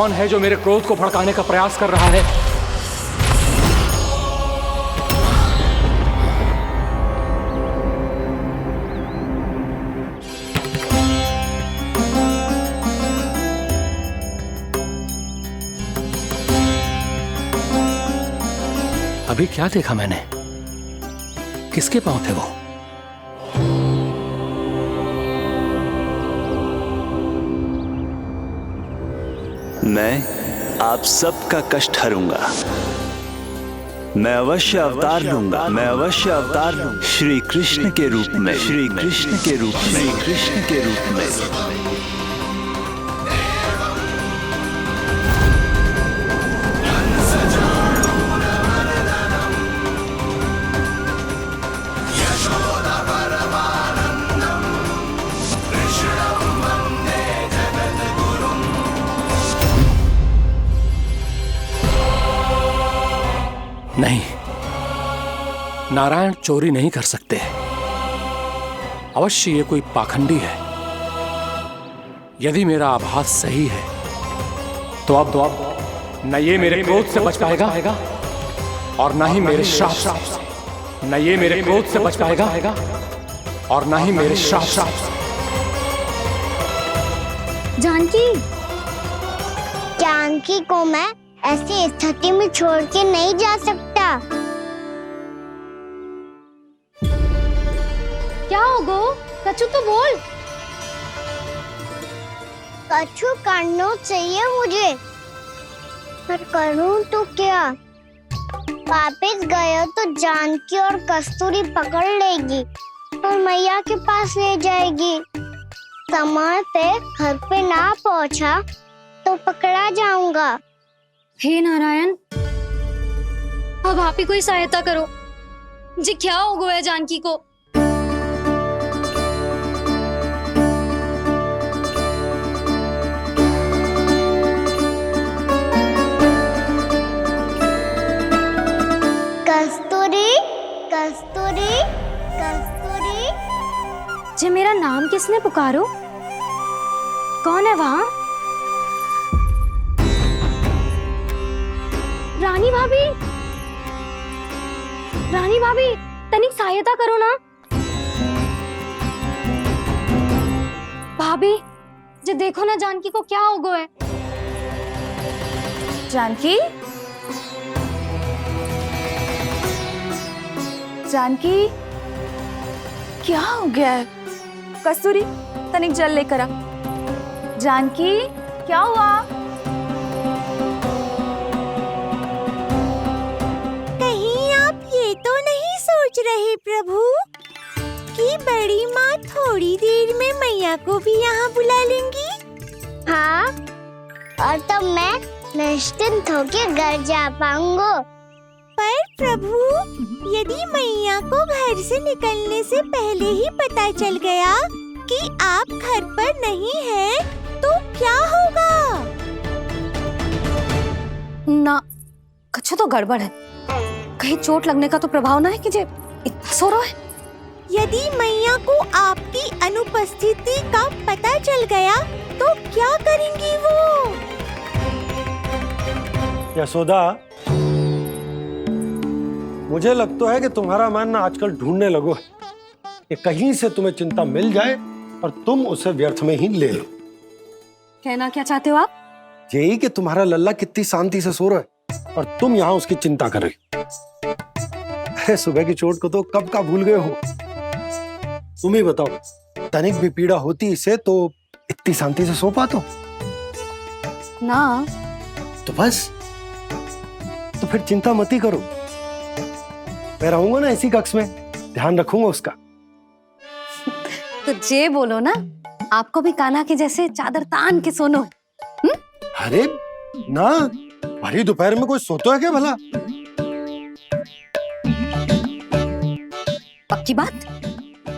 कौन है जो मेरे क्रोध को भड़काने का प्रयास कर रहा है? अभी क्या देखा मैंने? किसके पांव थे वो? मैं आप सबका कष्ट हरूंगा। मैं अवश्य अवतार लूंगा। मैं अवश्य अवतार लूंगा श्री कृष्ण के रूप में। श्री कृष्ण के रूप में। श्री कृष्ण के रूप में। नहीं, नारायण चोरी नहीं कर सकते। अवश्य ये कोई पाखंडी है। यदि मेरा आभास सही है तो अब न ये मेरे क्रोध से बच पाएगा और न ही मेरे श्राप से। न ये मेरे क्रोध से बच पाएगा और न ही मेरे श्राप से। जानकी, जानकी को मैं ऐसी स्थिति में छोड़ के नहीं जा सकता। क्या हो गो? कछु तो बोल। कछु करना चाहिए मुझे, पर करूं तो क्या? वापिस गया तो जानकी और कस्तूरी पकड़ लेगी और मैया के पास ले जाएगी। समय पे घर पे ना पहुंचा तो पकड़ा जाऊंगा। हे नारायण, अब आप ही कोई सहायता करो। जी क्या हो गया जानकी को? कस्तूरी, कस्तूरी, कस्तूरी। जी मेरा नाम किसने पुकारो? कौन है वहाँ? रानी भाभी, रानी भाभी, तनिक सहायता करो ना। भाभी, जी देखो ना जानकी को क्या हो गया है। जानकी, जानकी, क्या हो गया है? कस्तूरी, तनिक जल लेकर आ। जानकी, क्या हुआ? तो नहीं सोच रहे प्रभु कि बड़ी माँ थोड़ी देर में मैया को भी यहाँ बुला लेंगी? हाँ, और तब मैं निश्चिंत होकर घर जा पाऊंगा। पर प्रभु, यदि मैया को घर से निकलने से पहले ही पता चल गया कि आप घर पर नहीं हैं, तो क्या होगा? ना, कुछ तो गड़बड़ है। कहीं चोट लगने का तो प्रभाव ना है कि जे इतना सो रहा है। यदि मैया को आपकी अनुपस्थिति का पता चल गया तो क्या करेंगी वो? यशोदा, मुझे लगता है कि तुम्हारा मन ना आजकल ढूंढने लगो है कि कहीं से तुम्हें चिंता मिल जाए और तुम उसे व्यर्थ में ही ले लो। कहना क्या चाहते हो आप? यही कि तुम्हारा लल्ला कितनी शांति से सो रहा है और तुम यहाँ उसकी चिंता कर रही। अरे सुबह की चोट को तो कब का भूल गए हो। तुम ही बताओ, तनिक भी पीड़ा होती इसे तो इतनी शांति से सो पाते हो? ना। तो बस, तो फिर चिंता मत ही करो। मैं रहूंगा ना इसी कक्ष में, ध्यान रखूंगा उसका। तो जे बोलो ना, आपको भी कान्हा के जैसे चादर तान के सोनो। अरे ना, भरी दोपहर में कोई सोता है क्या भला? पक्की बात?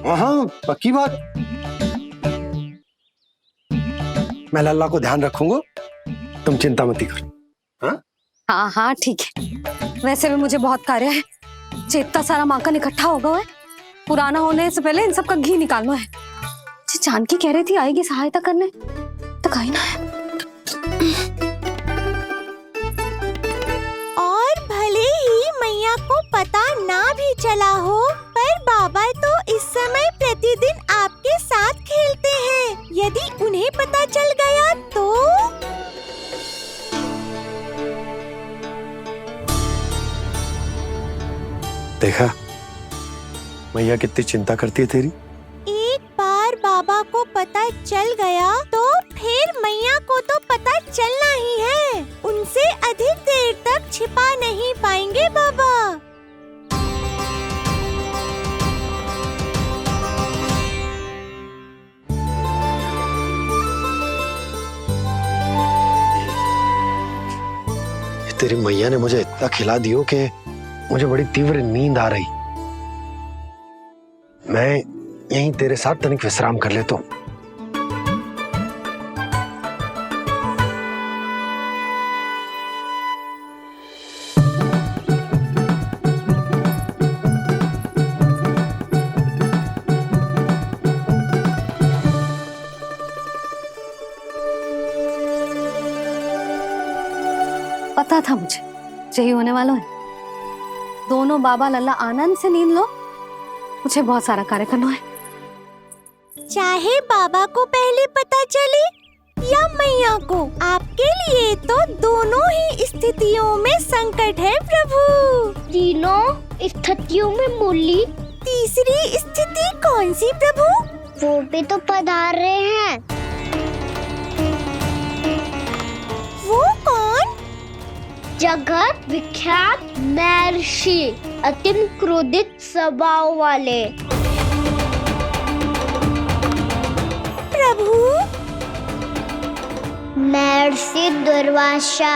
हाँ, पक्की बात। मैं लल्ला को ध्यान रखूंगा, तुम चिंता मत करो। हाँ हाँ हाँ ठीक है। वैसे भी मुझे बहुत कार्य है। इतना सारा माखन इकट्ठा होगा है, पुराना होने से पहले इन सब का घी निकालना है। जानकी कह रही थी आएगी सहायता करने, तो कहीं ना है। देखा मैया कितनी चिंता करती है तेरी। एक बार बाबा को पता चल गया तो फिर मैया को तो पता चलना ही है। उनसे अधिक देर तक छिपा नहीं पाएंगे बाबा। तेरी मैया ने मुझे इतना खिला दियो कि मुझे बड़ी तीव्र नींद आ रही। मैं यहीं तेरे साथ तनिक विश्राम कर लेता हूँ। पता था मुझे यही होने वाला है। दोनों बाबा लल्ला आनंद से नींद लो, मुझे बहुत सारा कार्य करना है। चाहे बाबा को पहले पता चले या मैया को, आपके लिए तो दोनों ही स्थितियों में संकट है प्रभु। तीनों स्थितियों में मूली तीसरी स्थिति कौन सी प्रभु? वो भी तो पधार रहे हैं। वो कौन? जगत विख्यात महर्षि, अत्यंत क्रोधित स्वभाव वाले। प्रभु महर्षि दुर्वासा।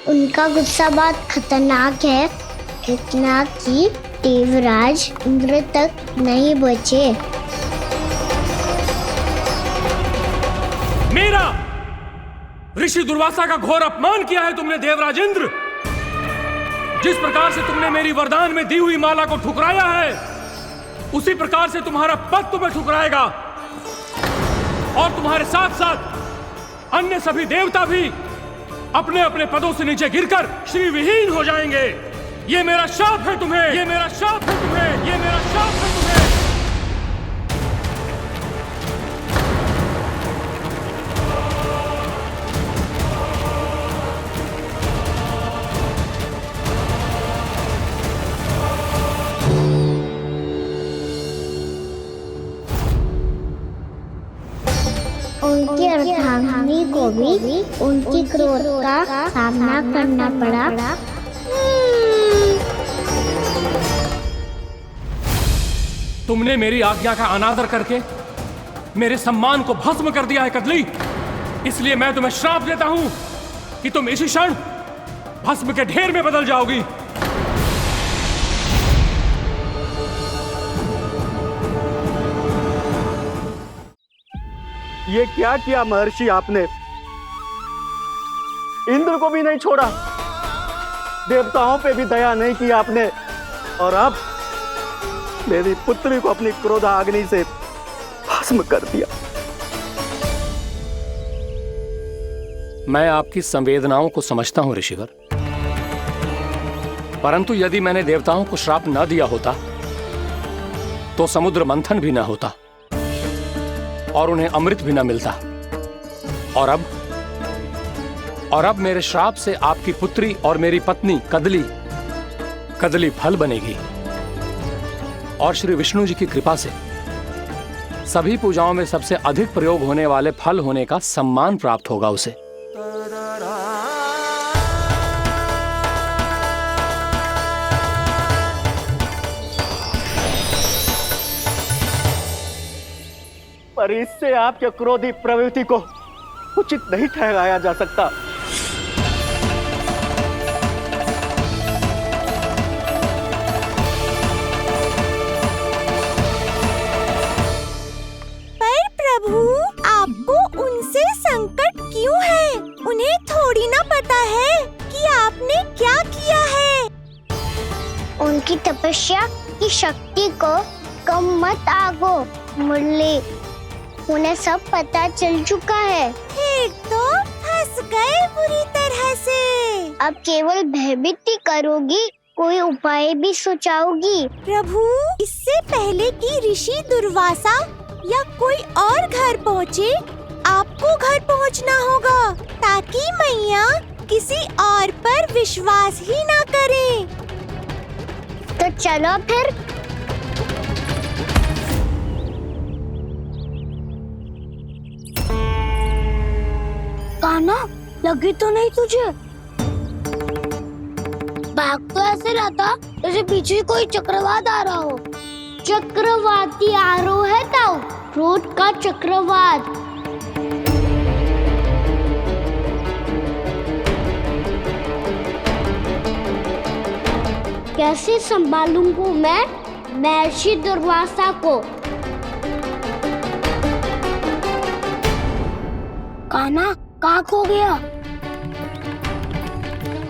उनका गुस्सा बहुत खतरनाक है, इतना कि देवराज इंद्र तक नहीं बचे। मेरा ऋषि दुर्वासा का घोर अपमान किया है तुमने देवराज इंद्र। जिस प्रकार से तुमने मेरी वरदान में दी हुई माला को ठुकराया है, उसी प्रकार से तुम्हारा पद तुम्हें ठुकराएगा और तुम्हारे साथ साथ अन्य सभी देवता भी अपने अपने पदों से नीचे गिरकर श्री विहीन हो जाएंगे। ये मेरा शाप है तुम्हें, ये मेरा शाप है तुम्हें, ये मेरा शाप है तुम्हें। उनकी अर्धांगिनी को भी उनकी क्रोध का सामना करना पड़ा। तुमने मेरी आज्ञा का अनादर करके मेरे सम्मान को भस्म कर दिया है कदली। इसलिए मैं तुम्हें श्राप देता हूं कि तुम इसी क्षण भस्म के ढेर में बदल जाओगी। ये क्या किया महर्षि आपने? इंद्र को भी नहीं छोड़ा, देवताओं पे भी दया नहीं की आपने, और अब मेरी पुत्री को अपनी क्रोधाग्नि से भस्म कर दिया। मैं आपकी संवेदनाओं को समझता हूं ऋषिवर, परंतु यदि मैंने देवताओं को श्राप न दिया होता तो समुद्र मंथन भी न होता और उन्हें अमृत भी न मिलता। और अब मेरे श्राप से आपकी पुत्री और मेरी पत्नी कदली फल बनेगी और श्री विष्णु जी की कृपा से सभी पूजाओं में सबसे अधिक प्रयोग होने वाले फल होने का सम्मान प्राप्त होगा उसे। पर इससे आपके क्रोधी प्रवृत्ति को उचित नहीं ठहराया जा सकता। पर प्रभु, आपको उनसे संकट क्यों है? उन्हें थोड़ी ना पता है कि आपने क्या किया है। उनकी तपस्या की शक्ति को कम मत आगो मुरली, उन्हें सब पता चल चुका है। फिर तो फंस गए बुरी तरह से। अब केवल भयभीत ही करोगी, कोई उपाय भी सोचाओगी? प्रभु, इससे पहले कि ऋषि दुर्वासा या कोई और घर पहुँचे, आपको घर पहुँचना होगा ताकि मैया किसी और पर विश्वास ही ना करे। तो तो चलो फिर। कान्हा, लगी तो नहीं तुझे? भाग तो ऐसे रहा था जैसे पीछे कोई चक्रवात आ रहा हो। चक्रवाती आरोह है ताऊ, क्रोध का चक्रवात। कैसे संभालूंगा मैं महर्षि दुर्वासा को? कान्हा, कहाँ खो गया?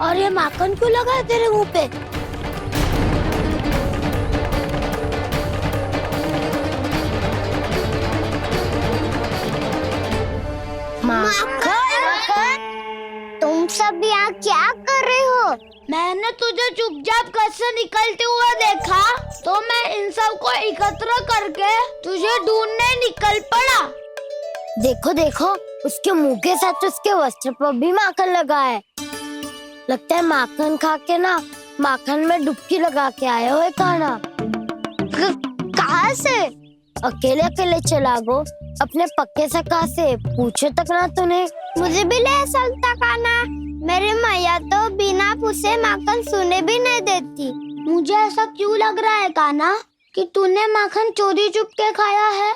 और ये माखन क्यों लगा है तेरे मुंह पे? माखन, तुम सब यहाँ क्या कर रहे हो? मैंने तुझे चुपचाप घर से निकलते हुए देखा, तो मैं इन सब को एकत्र करके तुझे ढूंढने निकल पड़ा। देखो देखो, उसके मुंह के साथ उसके वस्त्र पर भी माखन लगा है। लगता है माखन खा के ना माखन में डुबकी लगा के आए हो कान्हा। कहाँ से? अकेले अकेले चला गो अपने पक्के सका से, पूछे तक ना तूने। मुझे भी ले चलता कान्हा, मेरी मैया तो बिना पूछे माखन सुने भी नहीं देती। मुझे ऐसा क्यों लग रहा है कान्हा कि तूने माखन चोरी चुप के खाया है,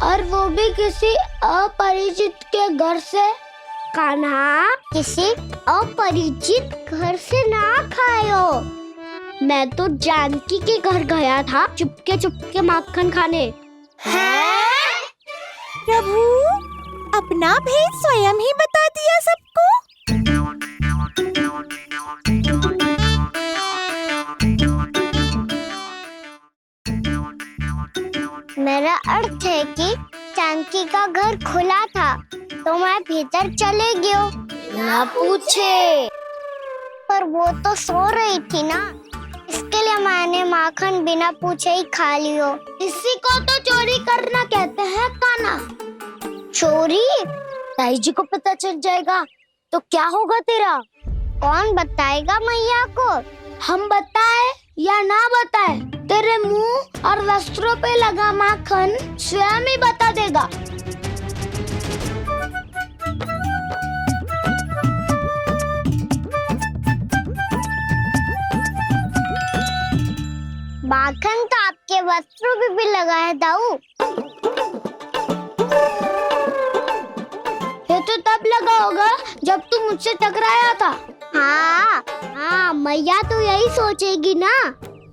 और वो भी किसी अपरिचित के घर से? कान्हा, किसी अपरिचित घर से ना खायो। मैं तो जानकी के घर गया था चुपके माखन खाने। हैं? प्रभु, अपना भेद स्वयं ही बता दिया सबको। मेरा अर्थ है कि जानकी का घर खुला था, तो मैं भीतर चले गयो। ना पूछे, पर वो तो सो रही थी ना, इसके लिए मैंने माखन बिना पूछे ही खा लियो। इसी को तो चोरी करना कहते हैं कान्हा। चोरी? ताई जी को पता चल जाएगा तो क्या होगा तेरा? कौन बताएगा मैया को? हम बताए या ना बताए, तेरे मुंह और वस्त्रों पे लगा माखन स्वयं ही बता देगा। माखन तो आपके वस्त्रों पे भी लगा है दाऊ। ये तो तब लगा होगा जब तू मुझसे टकराया था। हाँ, मैया तो यही सोचेगी ना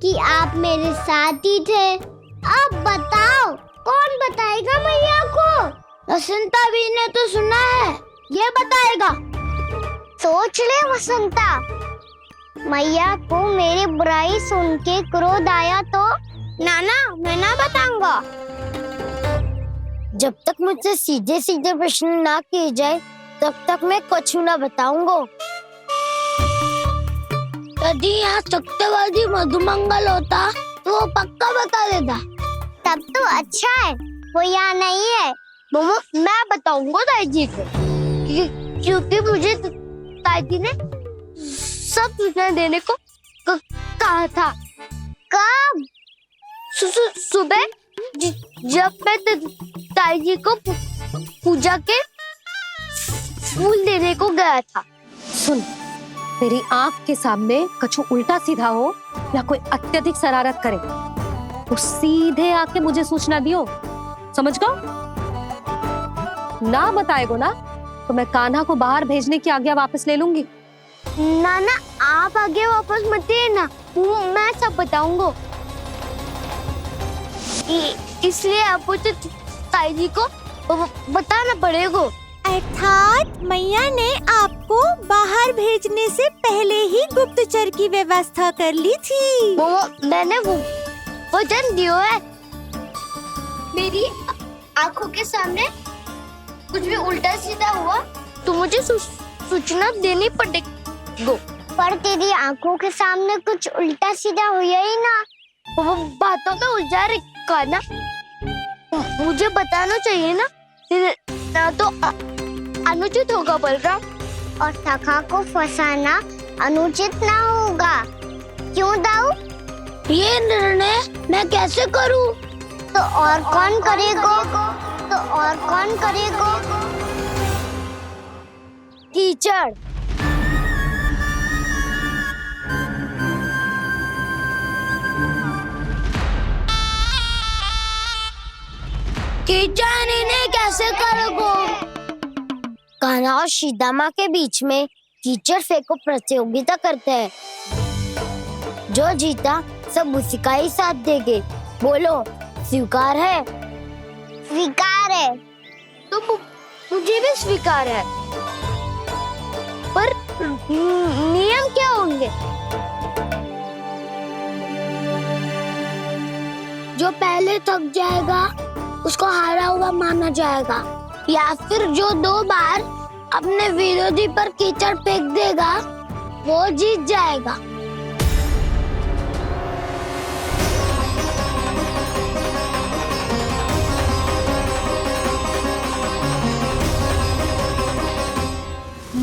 कि आप मेरे साथ ही थे। अब बताओ, कौन बताएगा मैया को? वसंता भी ने तो सुना है, ये बताएगा। सोच ले वसंता, मैया को मेरी बुराई सुन के क्रोध आया तो? नाना, मैं ना बताऊंगा। जब तक मुझसे सीधे सीधे प्रश्न ना किए जाए तब तक मैं कुछ ना बताऊंगा। यदि यहाँ सत्यवादी मधुमंगल होता तो वो पक्का बता देता। तब तो अच्छा है वो यहाँ नहीं है। मैं बताऊंगा ताई जी को, क्योंकि मुझे ताई जी ने सब सूचना देने को कहा था। कब? सुबह जब मैं ताई जी को पूजा के फूल देने को गया था। सुन, तेरी आंख के सामने कछु उल्टा सीधा हो या कोई अत्यधिक शरारत करे तो सीधे आके मुझे सूचना दियो, समझ गो? ना बताएगो ना तो मैं कान्हा को बाहर भेजने की आज्ञा वापस ले लूंगी। नाना, आप आगे वापस मत देना, मैं सब बताऊंगा। इसलिए आपको तो ताई जी को बताना पड़ेगा। अर्थात मैया ने आपको बाहर भेजने से पहले ही गुप्तचर की व्यवस्था कर ली थी। मैंने वो वचन दिया है। मेरी आंखों के सामने कुछ भी उल्टा सीधा हुआ तो मुझे सूचना देनी पड़ेगी। पर तेरी आंखों के सामने कुछ उल्टा सीधा हुआ ही ना, वो बातों का उलझा रखा ना, मुझे बताना चाहिए ना तो अनुचित होगा बलराम। और सखा को फंसाना अनुचित ना होगा, क्यों दाऊ? ये निर्णय मैं कैसे करूं? तो और कौन करेगा? तो और कौन करेगा? कीचड़। कीचड़ इन्हें कैसे करोगे? कान्हा और सीता के बीच में कीचड़ फेंको प्रतियोगिता करते हैं। जो जीता सब उसी का ही साथ देंगे। बोलो, स्वीकार है? स्वीकार है। तो मुझे भी स्वीकार है। पर नियम क्या होंगे? जो पहले थक जाएगा उसको हारा हुआ माना जाएगा, या फिर जो 2 बार अपने विरोधी पर कीचड़ फेंक देगा वो जीत जाएगा।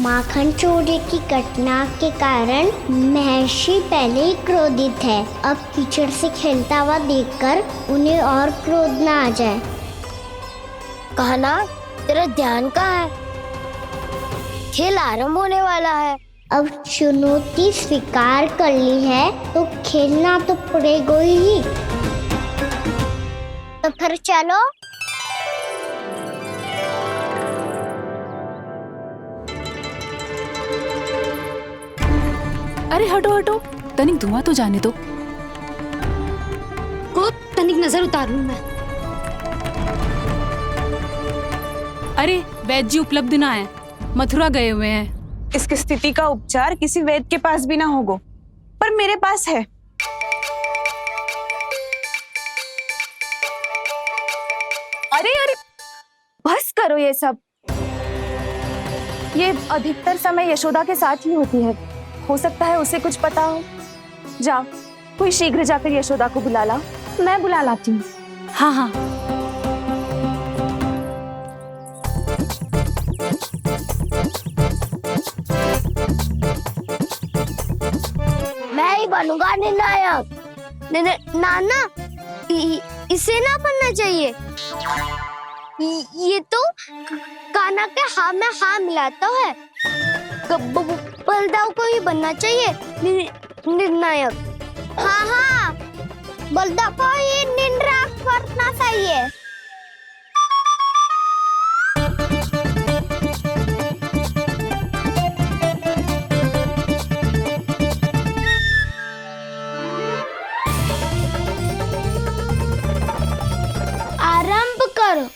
माखन चोरी की घटना के कारण महर्षि पहले ही क्रोधित है। अब कीचड़ से खेलता हुआ देखकर उन्हें और क्रोध न आ जाए। कहना, तेरा ध्यान कहाँ है? खेल आरंभ होने वाला है। अब चुनौती स्वीकार कर ली है तो खेलना तो पड़ेगा ही। तो फिर चलो। अरे हटो हटो, तनिक धुआं तो जाने दो। को तनिक नजर उतार लूं मैं। अरे वैद्य जी उपलब्ध ना है, मथुरा गए हुए हैं। इसकी स्थिति का उपचार किसी वैद्य के पास भी ना होगा, पर मेरे पास है। अरे अरे, बस करो ये सब। ये अधिकतर समय यशोदा के साथ ही होती है। हो सकता है उसे कुछ पता हो। जाओ, कोई शीघ्र जाकर यशोदा को बुला ला। मैं बुला लाती हूँ। हाँ हाँ। मैं ही बनूंगा निर्णायक। नाना, इसे ना बनना चाहिए। ये तो कान्हा के हाँ में हाँ मिलाता है। बलदाव को ही बनना चाहिए निर्णायक। हाँ हाँ, बलदाव को ही निर्णायक बनना चाहिए। आरंभ करो।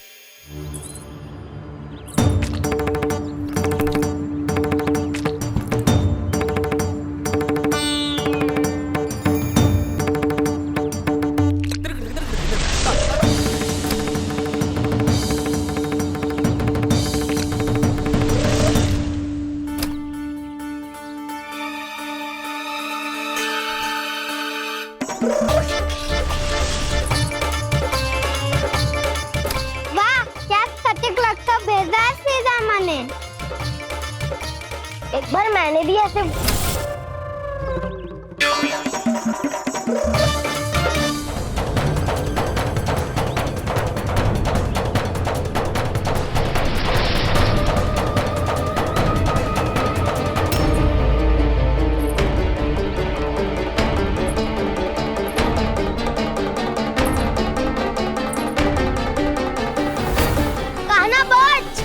वाह, क्या सटीक लगता भेजा है सीधा मैंने। एक बार मैंने भी ऐसे कहना बच।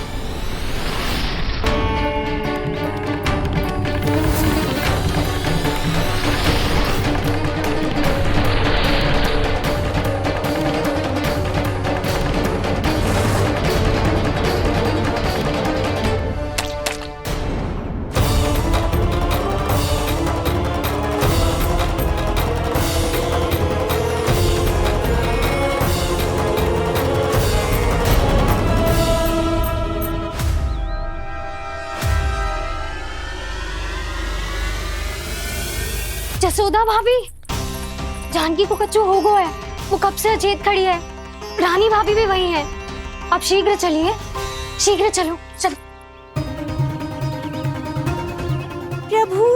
जसोदा भाभी, जानकी को कच्चू हो गया है। वो कब से अचेत खड़ी है। रानी भाभी भी वही है। आप शीघ्र चलिए, शीघ्र चलो चलो। प्रभु,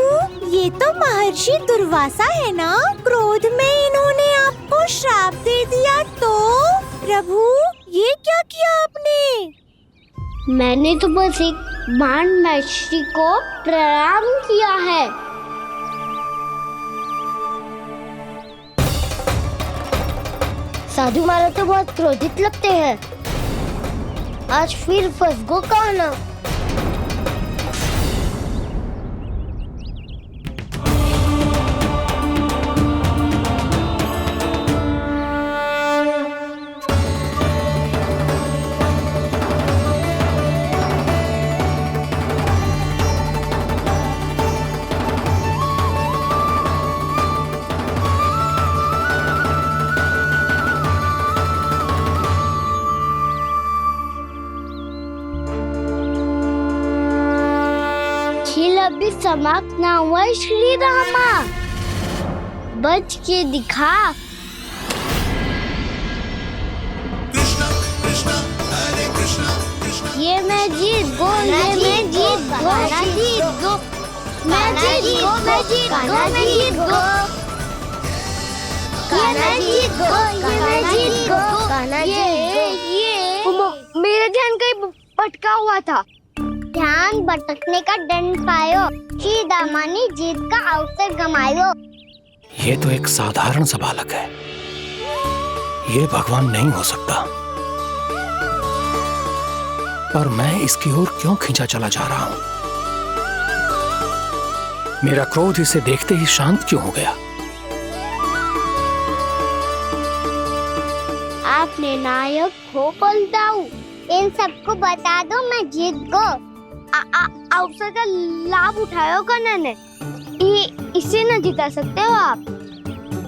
ये ये तो महर्षि दुर्वासा है ना? क्रोध में इन्होंने आपको श्राप दे दिया तो? प्रभु ये क्या किया आपने? मैंने तो बस एक महान महर्षि को प्रणाम किया है। साधु महाराज तो बहुत क्रोधित लगते हैं। आज फिर फंस गो कहना। खेल अभी समाप्त ना हुआ है श्री रामा। बच के दिखा। ये मैं जीत गो, ये मैं जीत गो, मैं जीत गो, मैं जीत गो, मैं जीत गो, मैं जीत गो, ये मैं जीत गो, ये मैं जीत गो, ये मेरा ध्यान कहीं भटका हुआ था। ध्यान भटकने का दंड पायो, श्री दामानी जीत का अवसर गमायो। ये तो एक साधारण सा बालक है, ये भगवान नहीं हो सकता। पर मैं इसकी ओर क्यों खींचा चला जा रहा हूं? मेरा क्रोध इसे देखते ही शांत क्यों हो गया? आपने नायक हो पलटाऊ। इन सबको बता दो मैं जीत गो। अवसर का लाभ उठायो कन्ना ने। इसे न जिता सकते हो आप।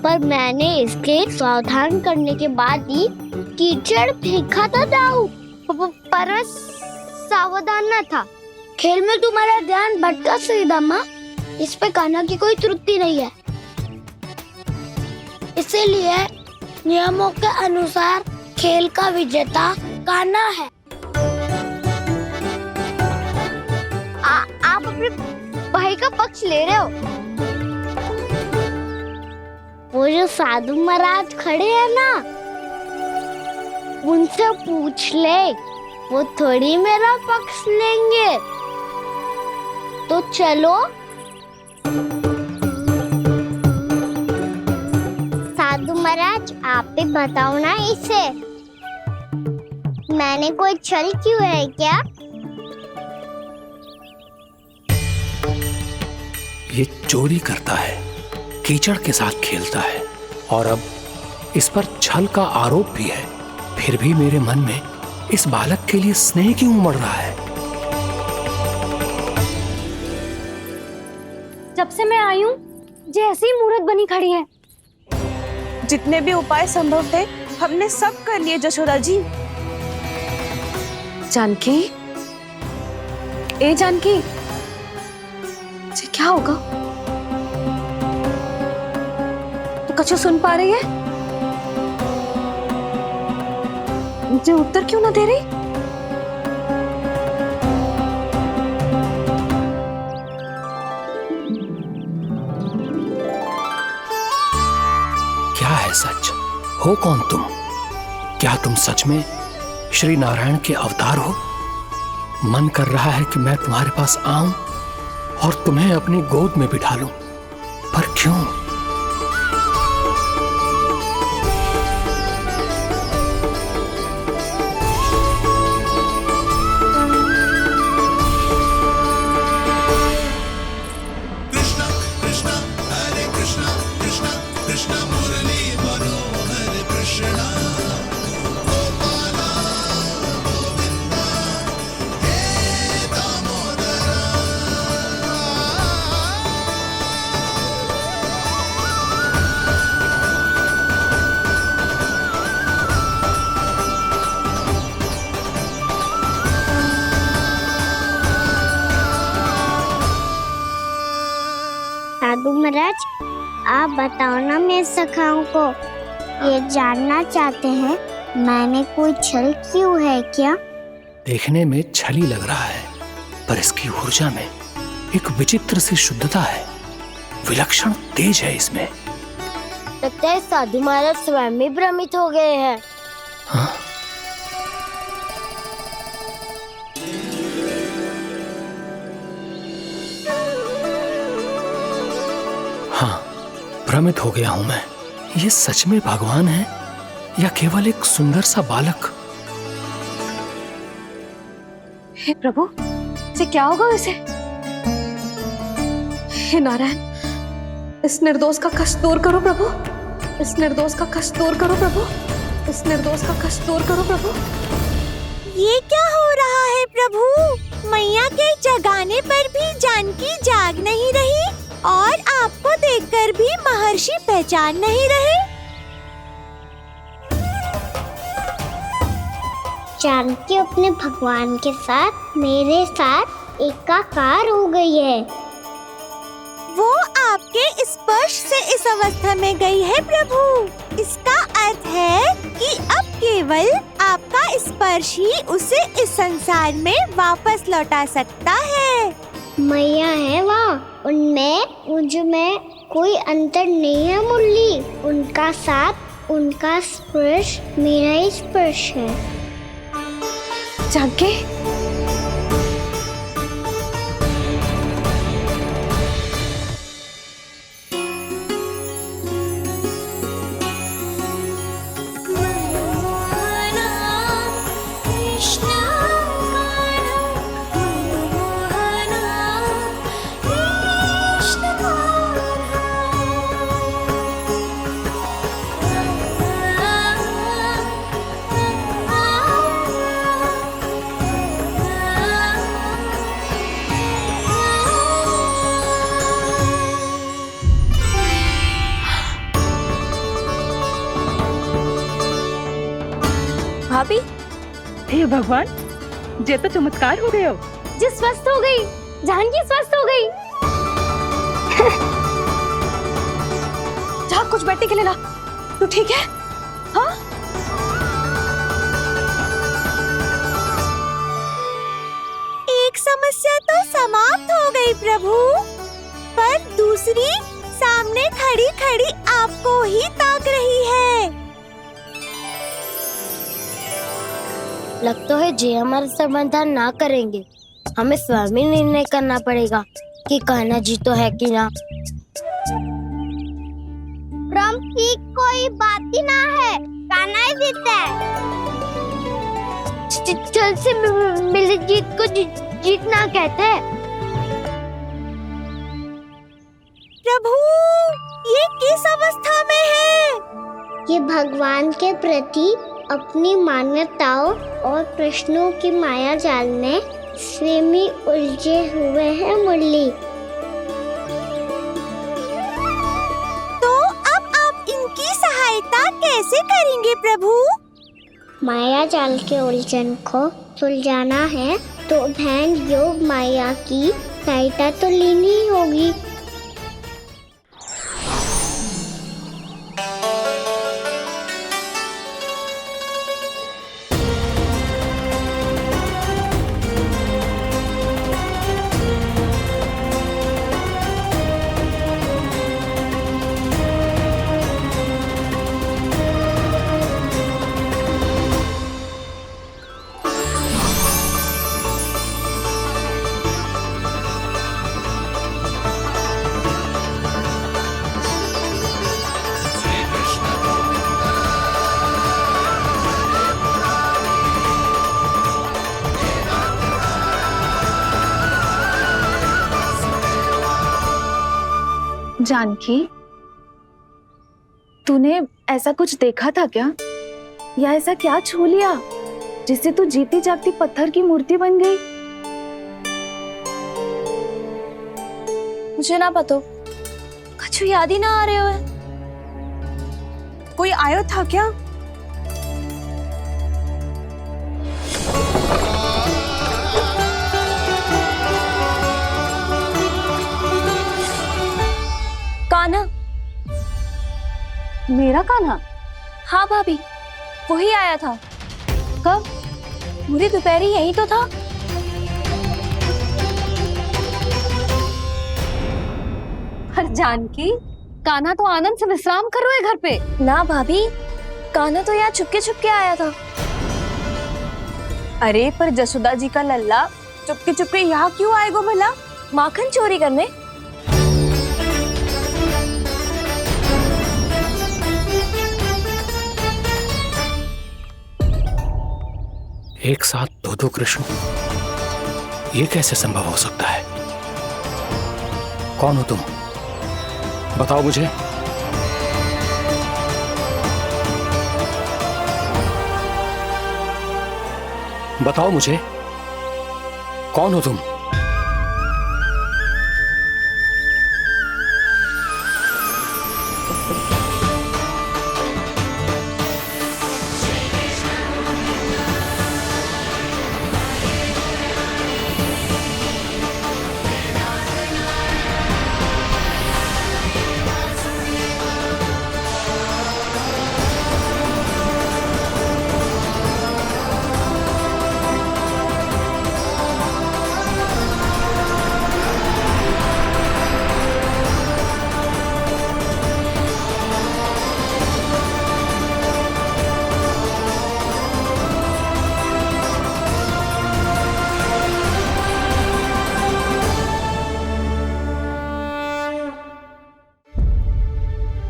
पर मैंने इसके सावधान करने के बाद ही कीचड़ फेंका था दाऊ। पर सावधान न था। खेल में तुम्हारा ध्यान भटका श्रीदामा। इस पे कान्हा की कोई त्रुटि नहीं है। इसीलिए नियमों के अनुसार खेल का विजेता कान्हा है। आप अपने भाई का पक्ष ले रहे हो। वो जो साधु महाराज खड़े हैं ना, उनसे पूछ ले, वो थोड़ी मेरा पक्ष लेंगे। तो चलो। साधु महाराज आप भी बताओ ना इसे, मैंने कोई छल क्यों है क्या? ये चोरी करता है, कीचड़ के साथ खेलता है और अब इस पर छल का आरोप भी है। फिर भी मेरे मन में इस बालक के लिए स्नेह क्यों उमड़ रहा है? जब से मैं आई हूँ जैसी मूर्त बनी खड़ी है। जितने भी उपाय संभव थे हमने सब कर लिए जशोदा जी। जानकी, ए जानकी, ये क्या होगा? तो कछु सुन पा रही है? मुझे उत्तर क्यों ना दे रही? क्या है सच? हो कौन तुम? क्या तुम सच में श्री नारायण के अवतार हो? मन कर रहा है कि मैं तुम्हारे पास आऊं और तुम्हें अपनी गोद में बिठा लूं, पर क्यों? साधु महाराज आप बताओ ना मेरे सखाओं को, ये जानना चाहते हैं मैंने कोई छल क्यों है क्या? देखने में छली लग रहा है, पर इसकी ऊर्जा में एक विचित्र सी शुद्धता है। विलक्षण तेज है इसमें। लगता है साधु महाराज स्वयं ही भ्रमित हो गए हैं। हाँ, भ्रमित हो गया हूं मैं। ये सच में भगवान है या केवल एक सुंदर सा बालक? हे प्रभु, इसे क्या होगा वैसे? हे नारायण, इस निर्दोष का कष्ट दूर करो प्रभु, इस निर्दोष का कष्ट दूर करो प्रभु, इस निर्दोष का कष्ट दूर करो प्रभु। ये क्या हो रहा है प्रभु? मैया के जगाने पर भी जानकी जाग नहीं रही और आपको देखकर भी महर्षि पहचान नहीं रहे। जानकी अपने भगवान के साथ मेरे साथ एकाकार हो गई है। वो आपके स्पर्श से इस अवस्था में गई है प्रभु। इसका अर्थ है कि अब केवल आपका स्पर्श ही उसे इस संसार में वापस लौटा सकता है। मैया है वहाँ, उनमें मुझ में कोई अंतर नहीं है मुरली। उनका साथ, उनका स्पर्श मेरा ही स्पर्श है। जानकी, भाभी, हे भगवान, जे तो चमत्कार हो गयो। जी स्वस्थ हो गई, जानकी स्वस्थ हो गई। जा कुछ बैठने के लिए ला। तू ठीक है? हाँ? एक समस्या तो समाप्त हो गई प्रभु, पर दूसरी सामने खड़ी खड़ी आपको ही ताक रही है। लगता है जी हमारा समाधान ना करेंगे। हमें स्वयं ही निर्णय करना पड़ेगा कि कान्हा जी तो है कि ना। भ्रम की कोई बात ही ना है, कान्हा ही जीता है। जल से मिली जीत को जीतना कहते हैं। प्रभु, ये किस अवस्था में है? ये भगवान के प्रति अपनी मान्यताओं और प्रश्नों की माया जाल में स्वयं ही उलझे हुए हैं मुरली। तो अब आप इनकी सहायता कैसे करेंगे प्रभु? माया जाल के उलझन को सुलझाना है तो ध्यान योग माया की सहायता तो लेनी ही होगी। जानकी, तूने ऐसा कुछ देखा था क्या? या ऐसा क्या छू लिया जिससे तू जीती जागती पत्थर की मूर्ति बन गई? मुझे ना पता, कुछ याद ही ना आ रहे हो। कोई आयो था क्या? कान्हा, मेरा कान्हा? हाँ भाभी, वही आया था। कब? पूरी दोपहर यही तो था। पर जानकी, कान्हा तो आनंद से विश्राम कर रहे हैं घर पे। ना भाभी, कान्हा तो यहाँ चुपके चुपके आया था। अरे पर जसोदा जी का लल्ला चुपके चुपके यहाँ क्यों आएगा भला? माखन चोरी करने? एक साथ दो कृष्ण, ये कैसे संभव हो सकता है? कौन हो तुम? बताओ मुझे। बताओ मुझे, कौन हो तुम?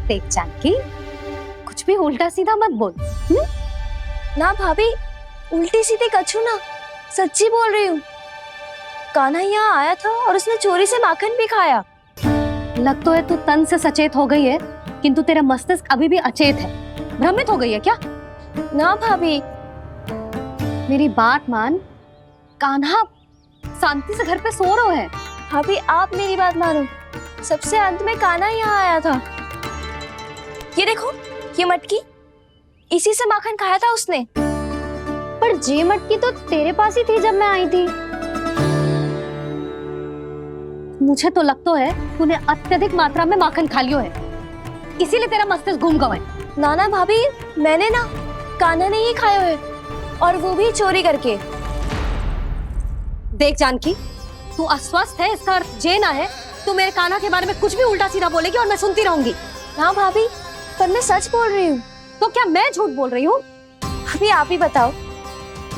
देख जानकी, कुछ भी उल्टा सीधा मत बोल। ना भाभी, उल्टी सीधी कछु ना, सच्ची बोल रही हूँ। कान्हा यहाँ आया था और उसने चोरी से माखन भी खाया। लग तो है तू तन से सचेत हो गई है, किंतु तेरा मस्तिष्क अभी भी अचेत है। भ्रमित हो गई है क्या? ना भाभी। मेरी बात मान, कान्हा शांति से घर पे सो रहा है। भाभी आप मेरी बात मानो, सबसे अंत में कान्हा यहाँ आया था। ये देखो, ये मटकी, इसी से माखन खाया था उसने। पर जे मटकी तो तेरे पास ही थी जब मैं आई थी। मुझे तो लगता है तूने अत्यधिक मात्रा में माखन खा लियो है, इसीलिए तेरा मस्तिष्क घूम गया है। नाना भाभी, मैंने ना, कान्हा ने ही खाया है, और वो भी चोरी करके। देख जानकी, तू अस्वस्थ है, इसका अर्थ जे ना है तू मेरे कान्हा के बारे में कुछ भी उल्टा सीधा बोलेगी और मैं सुनती रहूंगी। ना भाभी, पर मैं सच बोल रही हूँ। तो क्या मैं झूठ बोल रही हूँ? अभी आप ही बताओ,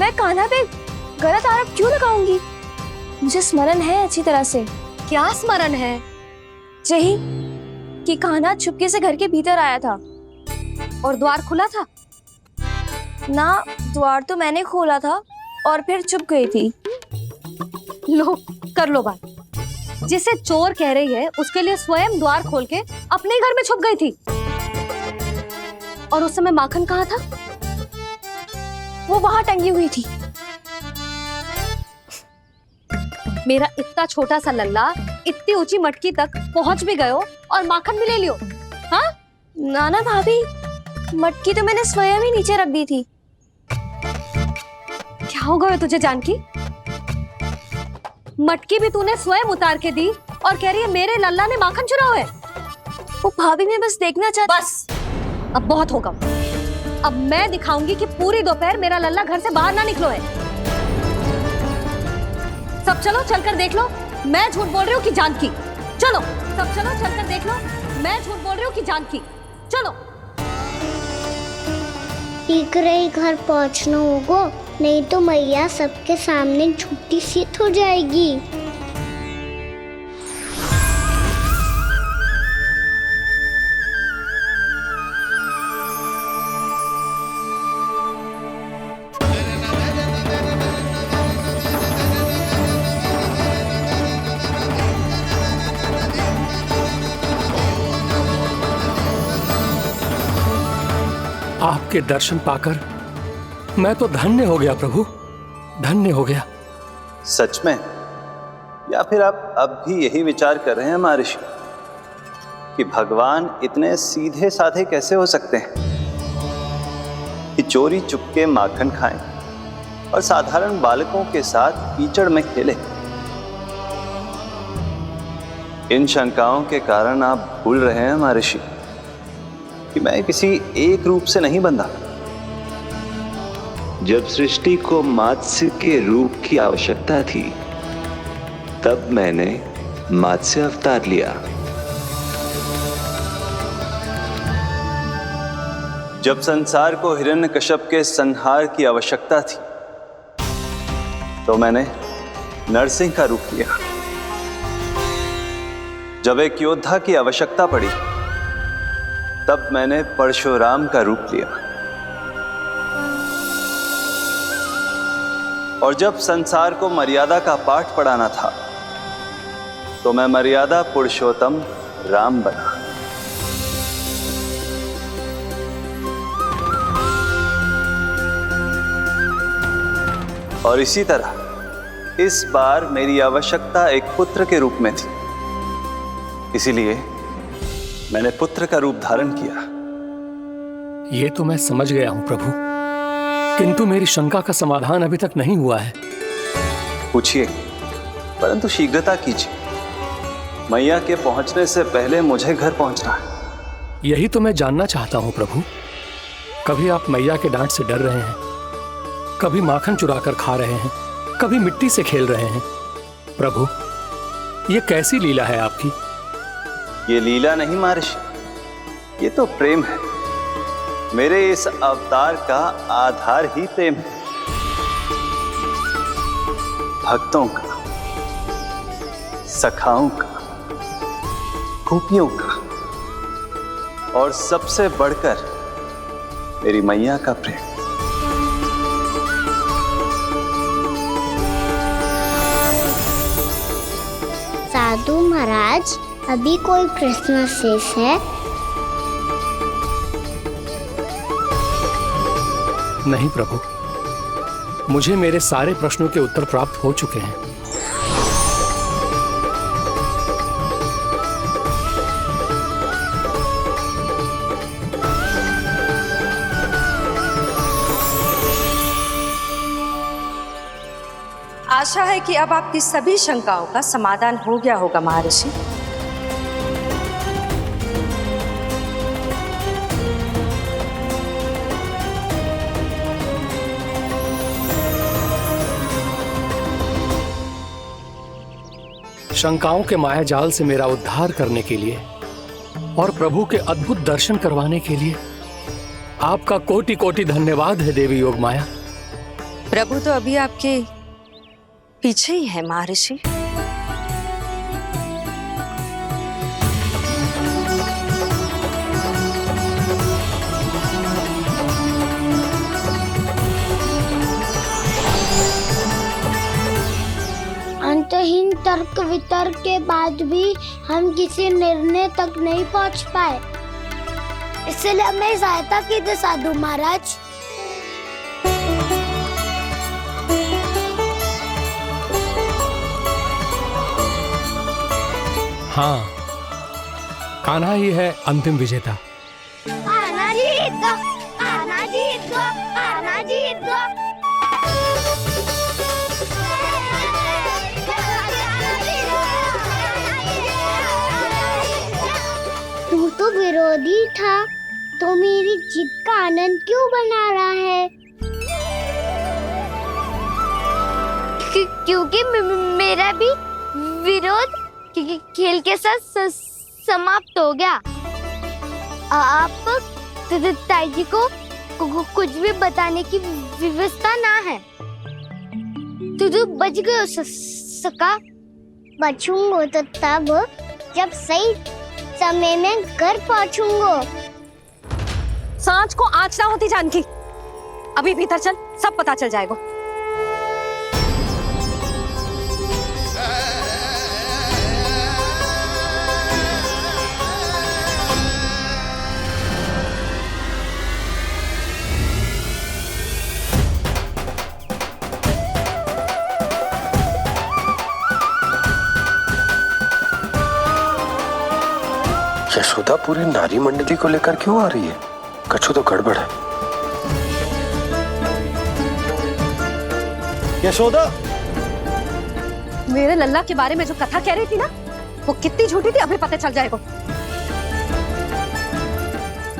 मैं कान्हा पे गलत आरोप क्यों लगाऊंगी? मुझे स्मरण है अच्छी तरह से। क्या स्मरण है? यही कि कान्हा चुपके से घर के भीतर आया था। और द्वार खुला था? ना, द्वार तो मैंने खोला था और फिर चुप गई थी। लो, कर लो बात। जिसे चोर कह रही है उसके लिए स्वयं द्वार खोल के अपने घर में छुप गई थी। और उस समय माखन कहाँ था? वो वहां टंगी हुई थी। मेरा इतना छोटा सा लल्ला इतनी ऊंची मटकी तक पहुंच भी गयो और माखन भी ले लियो। हाँ? नाना भाभी, मटकी तो मैंने स्वयं ही नीचे रख दी थी। क्या हो गया तुझे जानकी? मटकी भी तूने स्वयं उतार के दी और कह रही है मेरे लल्ला ने माखन चुराया है। वो भाभी मैं बस देखना चाहती। बस, अब बहुत होगा। अब मैं दिखाऊंगी कि पूरी दोपहर मेरा लल्ला घर से बाहर ना निकलो है। सब चलो, चलकर देख लो मैं झूठ बोल रही हूँ कि जानकी। चलो सब चलो, चलकर देख लो मैं झूठ बोल रही हूँ कि जानकी। चलो। ठीक रही घर पहुंचना होगा, नहीं तो मैया सबके सामने झूठी सिद्ध हो जाएगी। आपके दर्शन पाकर मैं तो धन्य हो गया प्रभु, धन्य हो गया। सच में? या फिर आप अब भी यही विचार कर रहे हैं महर्षि कि भगवान इतने सीधे साधे कैसे हो सकते हैं कि चोरी चुपके माखन खाएं और साधारण बालकों के साथ कीचड़ में खेले? इन शंकाओं के कारण आप भूल रहे हैं महर्षि कि मैं किसी एक रूप से नहीं बंधा। जब सृष्टि को मत्स्य के रूप की आवश्यकता थी, तब मैंने मत्स्य अवतार लिया। जब संसार को हिरण्यकश्यप के संहार की आवश्यकता थी तो मैंने नरसिंह का रूप लिया। जब एक योद्धा की आवश्यकता पड़ी तब मैंने परशुराम का रूप लिया। और जब संसार को मर्यादा का पाठ पढ़ाना था तो मैं मर्यादा पुरुषोत्तम राम बना। और इसी तरह इस बार मेरी आवश्यकता एक पुत्र के रूप में थी, इसीलिए मैंने पुत्र का रूप धारण किया। ये तो मैं समझ गया हूं प्रभु, किंतु मेरी शंका का समाधान अभी तक नहीं हुआ है। पूछिए, परंतु शीघ्रता कीजिए। मैया के पहुंचने से पहले मुझे घर पहुंचना है। यही तो मैं जानना चाहता हूं प्रभु। कभी आप मैया के डांट से डर रहे हैं, कभी माखन चुरा कर खा रहे हैं, कभी मिट्टी से खेल रहे हैं। प्रभु, ये कैसी लीला है आपकी? ये लीला नहीं महर्षि, ये तो प्रेम है। मेरे इस अवतार का आधार ही प्रेम है। भक्तों का, सखाओं का, गोपियों का और सबसे बढ़कर मेरी मैया का प्रेम। साधु महाराज, अभी कोई प्रश्न शेष है? नहीं प्रभु, मुझे मेरे सारे प्रश्नों के उत्तर प्राप्त हो चुके हैं। आशा है कि अब आपकी सभी शंकाओं का समाधान हो गया होगा महर्षि। शंकाओं के मायाजाल से मेरा उद्धार करने के लिए और प्रभु के अद्भुत दर्शन करवाने के लिए आपका कोटि कोटि धन्यवाद है देवी योगमाया। प्रभु तो अभी आपके पीछे ही है महर्षि। अंतहीन तर्क वितर्क के बाद भी हम किसी निर्णय तक नहीं पहुंच पाए, इसलिए हमें सहायता कीजिए साधु महाराज। हाँ, कान्हा ही है अंतिम विजेता। आना जीत दो, आना जीत दो, आना जीत दो। तू तो विरोधी था, तो मेरी जीत का आनंद क्यों बना रहा है? क्योंकि मेरा भी विरोध खेल के साथ समाप्त हो गया। आप ताई जी को कुछ भी बताने की व्यवस्था ना है। तू बच गए सका। बचूंगा तो तब जब सही समय में घर पहुंचूंगा। सांच को आँच ना होती जानकी। अभी भीतर चल, सब पता चल जाएगा। यशोदा पूरी नारी मंडली को लेकर क्यों आ रही है? कछु तो गड़बड़ है। यशोदा, मेरे लल्ला के बारे में जो कथा कह रही थी ना, वो कितनी झूठी थी अभी पता चल जाएगा।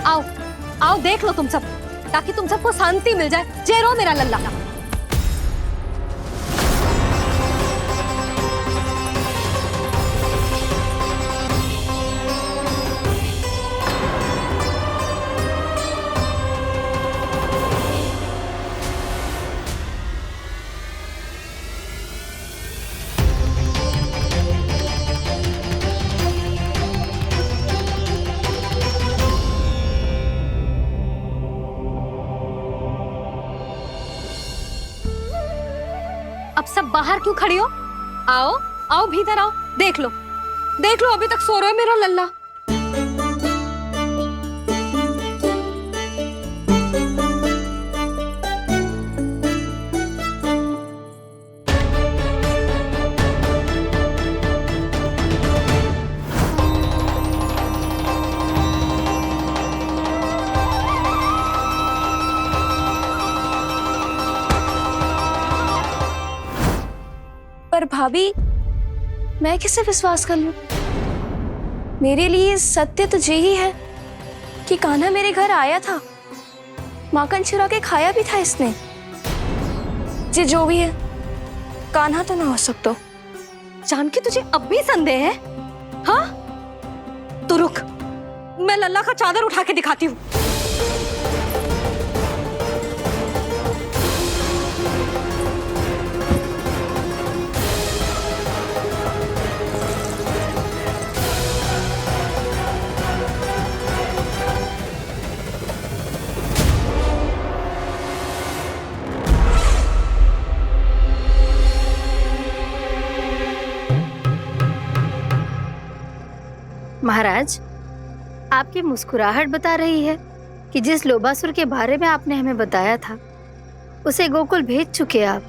आओ आओ देख लो तुम सब, ताकि तुम सबको शांति मिल जाए। जय रो मेरा लल्ला। अब सब बाहर क्यों खड़ी हो? आओ आओ भीतर आओ, देख लो अभी तक सो रहा है मेरा लल्ला। पर भाभी, मैं किसे विश्वास कर लूं? मेरे लिए सत्य तो यही है कि कान्हा मेरे घर आया था, माखन चुरा के खाया भी था इसने। जो भी है, कान्हा तो ना हो सकता। जानकी तुझे अब भी संदेह है? हाँ तो रुक, मैं लल्ला का चादर उठा के दिखाती हूँ। महाराज, आपकी मुस्कुराहट बता रही है कि जिस लोबासुर के बारे में आपने हमें बताया था उसे गोकुल भेज चुके आप।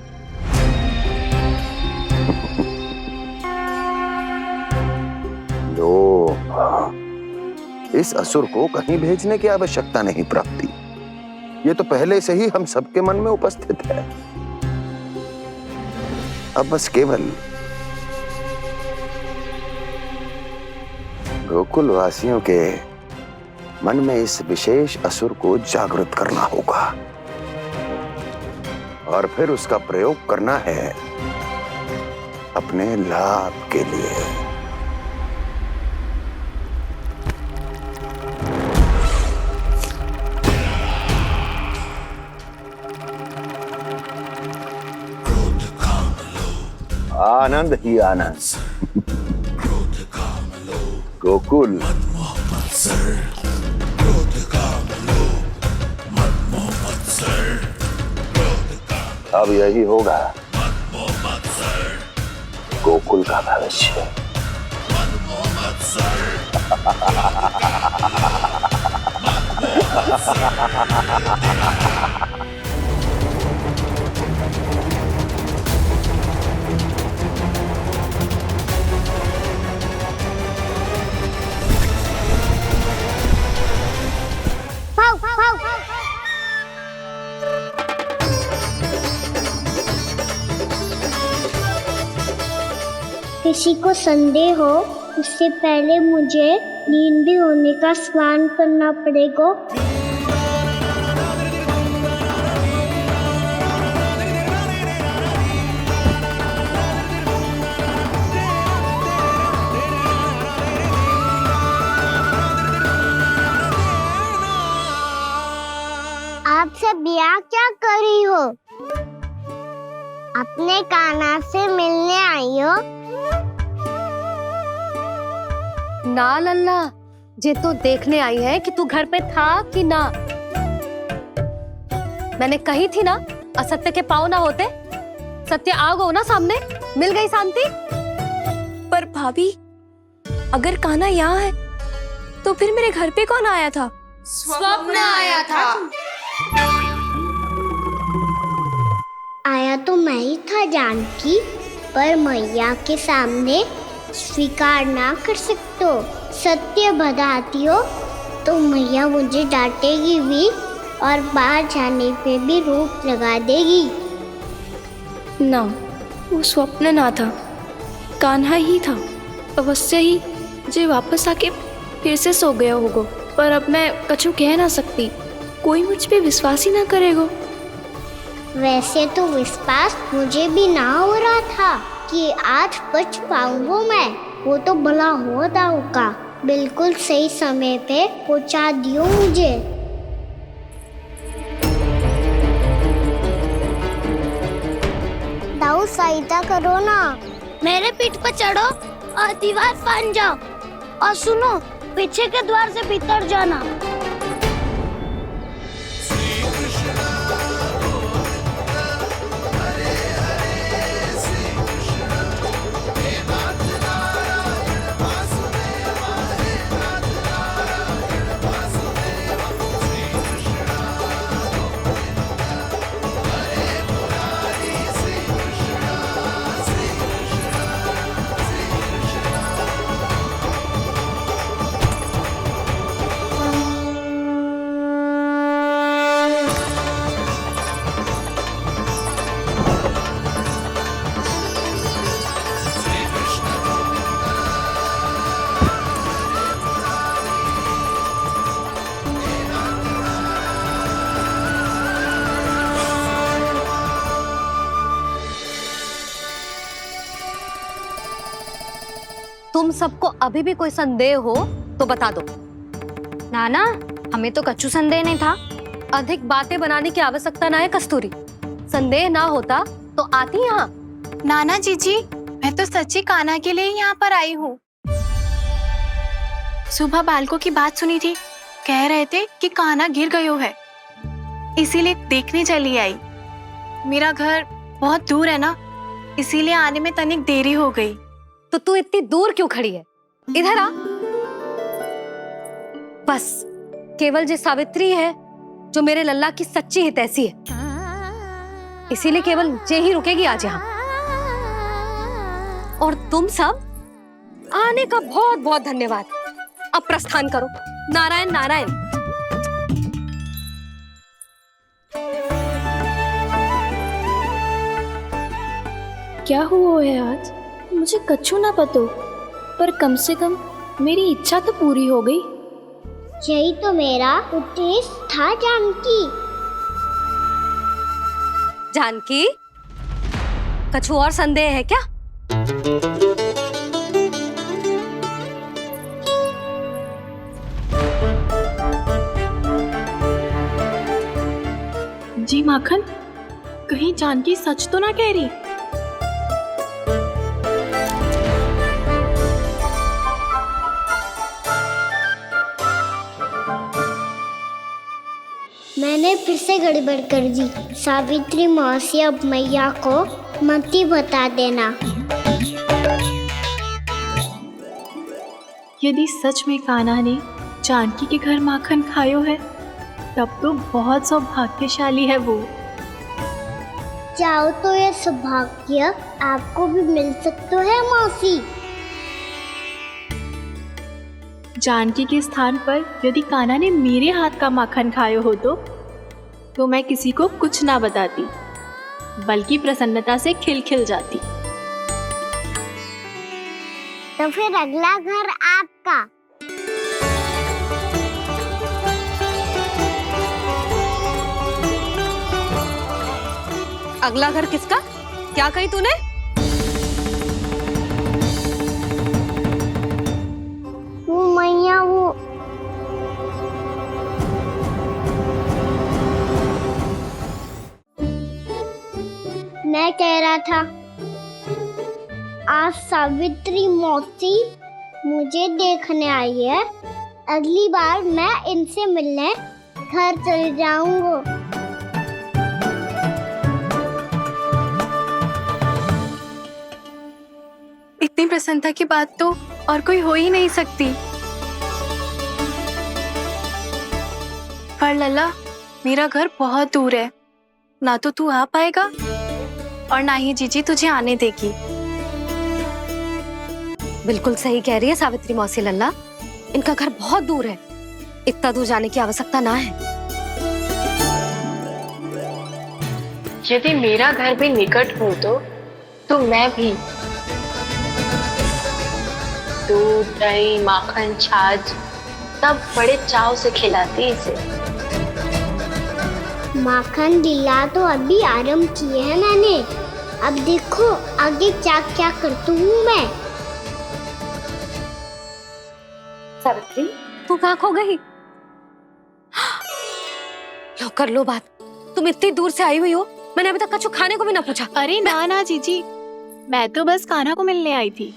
लो, इस असुर को कहीं भेजने की आवश्यकता नहीं प्राप्ति। ये तो पहले से ही हम सबके मन में उपस्थित है। अब बस केवल गोकुल वासियों के मन में इस विशेष असुर को जागृत करना होगा और फिर उसका प्रयोग करना है अपने लाभ के लिए। आनंद ही आनंद। गोकुल अब यही होगा गोकुल का भविष्य। किसी को संदेह हो उससे पहले मुझे नींद भी होने का स्नान करना पड़ेगा। आप सब यहाँ क्या कर रही हो? अपने कान्हा से मिलने आई हो? ना लल्ला, जे तो देखने आई है कि तू घर पे था कि ना। मैंने कही थी ना, असत्य के पांव ना होते। सत्य आ गो ना सामने, मिल गई शांति। पर भाभी, अगर कान्हा यहाँ है तो फिर मेरे घर पे कौन आया था? स्वप्न आया था। आया तो मैं ही था जानकी, पर मैया के सामने स्वीकार ना कर सकते हो। सत्य बताती हो तो मैया मुझे डांटेगी भी और बाहर जाने पे भी रोक लगा देगी। ना, वो स्वप्न ना था, कान्हा ही था। अवश्य ही जे वापस आके फिर से सो गया होगा। पर अब मैं कछु कह ना सकती, कोई मुझ पे विश्वास ही ना करेगा। वैसे तो विश्वास मुझे भी ना हो रहा था कि आज बच पाऊंगा मैं। वो तो भला हो दाऊ का बिल्कुल सही समय पे पहुंचा दियो मुझे। दाऊ सहायता करो ना, मेरे पीठ पर चढ़ो और दीवार फाड़ जाओ। और सुनो, पीछे के द्वार से भीतर जाना। तुम सबको अभी भी कोई संदेह हो तो बता दो। नाना, हमें तो कच्चू संदेह नहीं था। अधिक बातें बनाने की आवश्यकता ना है कस्तूरी। संदेह ना होता तो आती यहाँ। नाना जीजी, मैं तो सच्ची कान्हा के लिए यहाँ पर आई हूँ। सुबह बालकों की बात सुनी थी, कह रहे थे कि कान्हा गिर गयो है, इसीलिए देखने चली आई। मेरा घर बहुत दूर है ना, इसीलिए आने में तनिक देरी हो गई। तो तू इतनी दूर क्यों खड़ी है? इधर आ। बस केवल जे सावित्री है जो मेरे लल्ला की सच्ची हितैषी है, इसीलिए केवल जे ही रुकेगी आज यहाँ। और तुम सब आने का बहुत बहुत धन्यवाद। अब प्रस्थान करो। नारायण नारायण। क्या हुआ है आज? मुझे कच्चू ना पतो, पर कम से कम मेरी इच्छा तो पूरी हो गई। यही तो मेरा उद्देश्य था जानकी। जानकी, कछु और संदेह है क्या? जी माखन, कहीं जानकी सच तो ना कह रही? मैंने फिर से गड़बड़ कर दी। सावित्री मौसी अब मैया को मत ही बता देना। यदि सच में कान्हा ने जानकी के घर माखन खायो है, तब तो बहुत सौभाग्यशाली है वो। चाहो तो ये सौभाग्य आपको भी मिल सकता है मौसी। जानकी के स्थान पर यदि कान्हा ने मेरे हाथ का माखन खायो हो तो मैं किसी को कुछ ना बताती, बल्कि प्रसन्नता से खिलखिल जाती। तो फिर अगला घर आपका। अगला घर किसका? क्या कही तूने? वो मैया, वो मैं कह रहा था, आज सावित्री मौसी मुझे देखने आई है। अगली बार मैं इनसे मिलने घर चले जाऊंगा। इतनी प्रसन्नता की बात तो और कोई हो ही नहीं सकती। पर लल्ला, मेरा घर बहुत दूर है, ना तो तू आ पाएगा और ना ही जीजी तुझे आने देगी। बिल्कुल सही कह रही है सावित्री मौसी लल्ला, इनका घर बहुत दूर है, इतना दूर जाने की आवश्यकता ना है। यदि मेरा घर भी निकट हो तो मैं भी दूध, दही, माखन, छाछ सब बड़े चाव से खिलाती इसे। माखन लीला तो अभी आरंभ किए है मैंने, अब देखो आगे क्या क्या करती हूँ मैं। सावित्री, तू कहाँ खो गई? लो कर लो बात। तुम इतनी दूर से आई हुई हो, मैंने अभी तक कछु खाने को भी ना पूछा। अरे ना ना जीजी, मैं तो बस कान्हा को मिलने आई थी।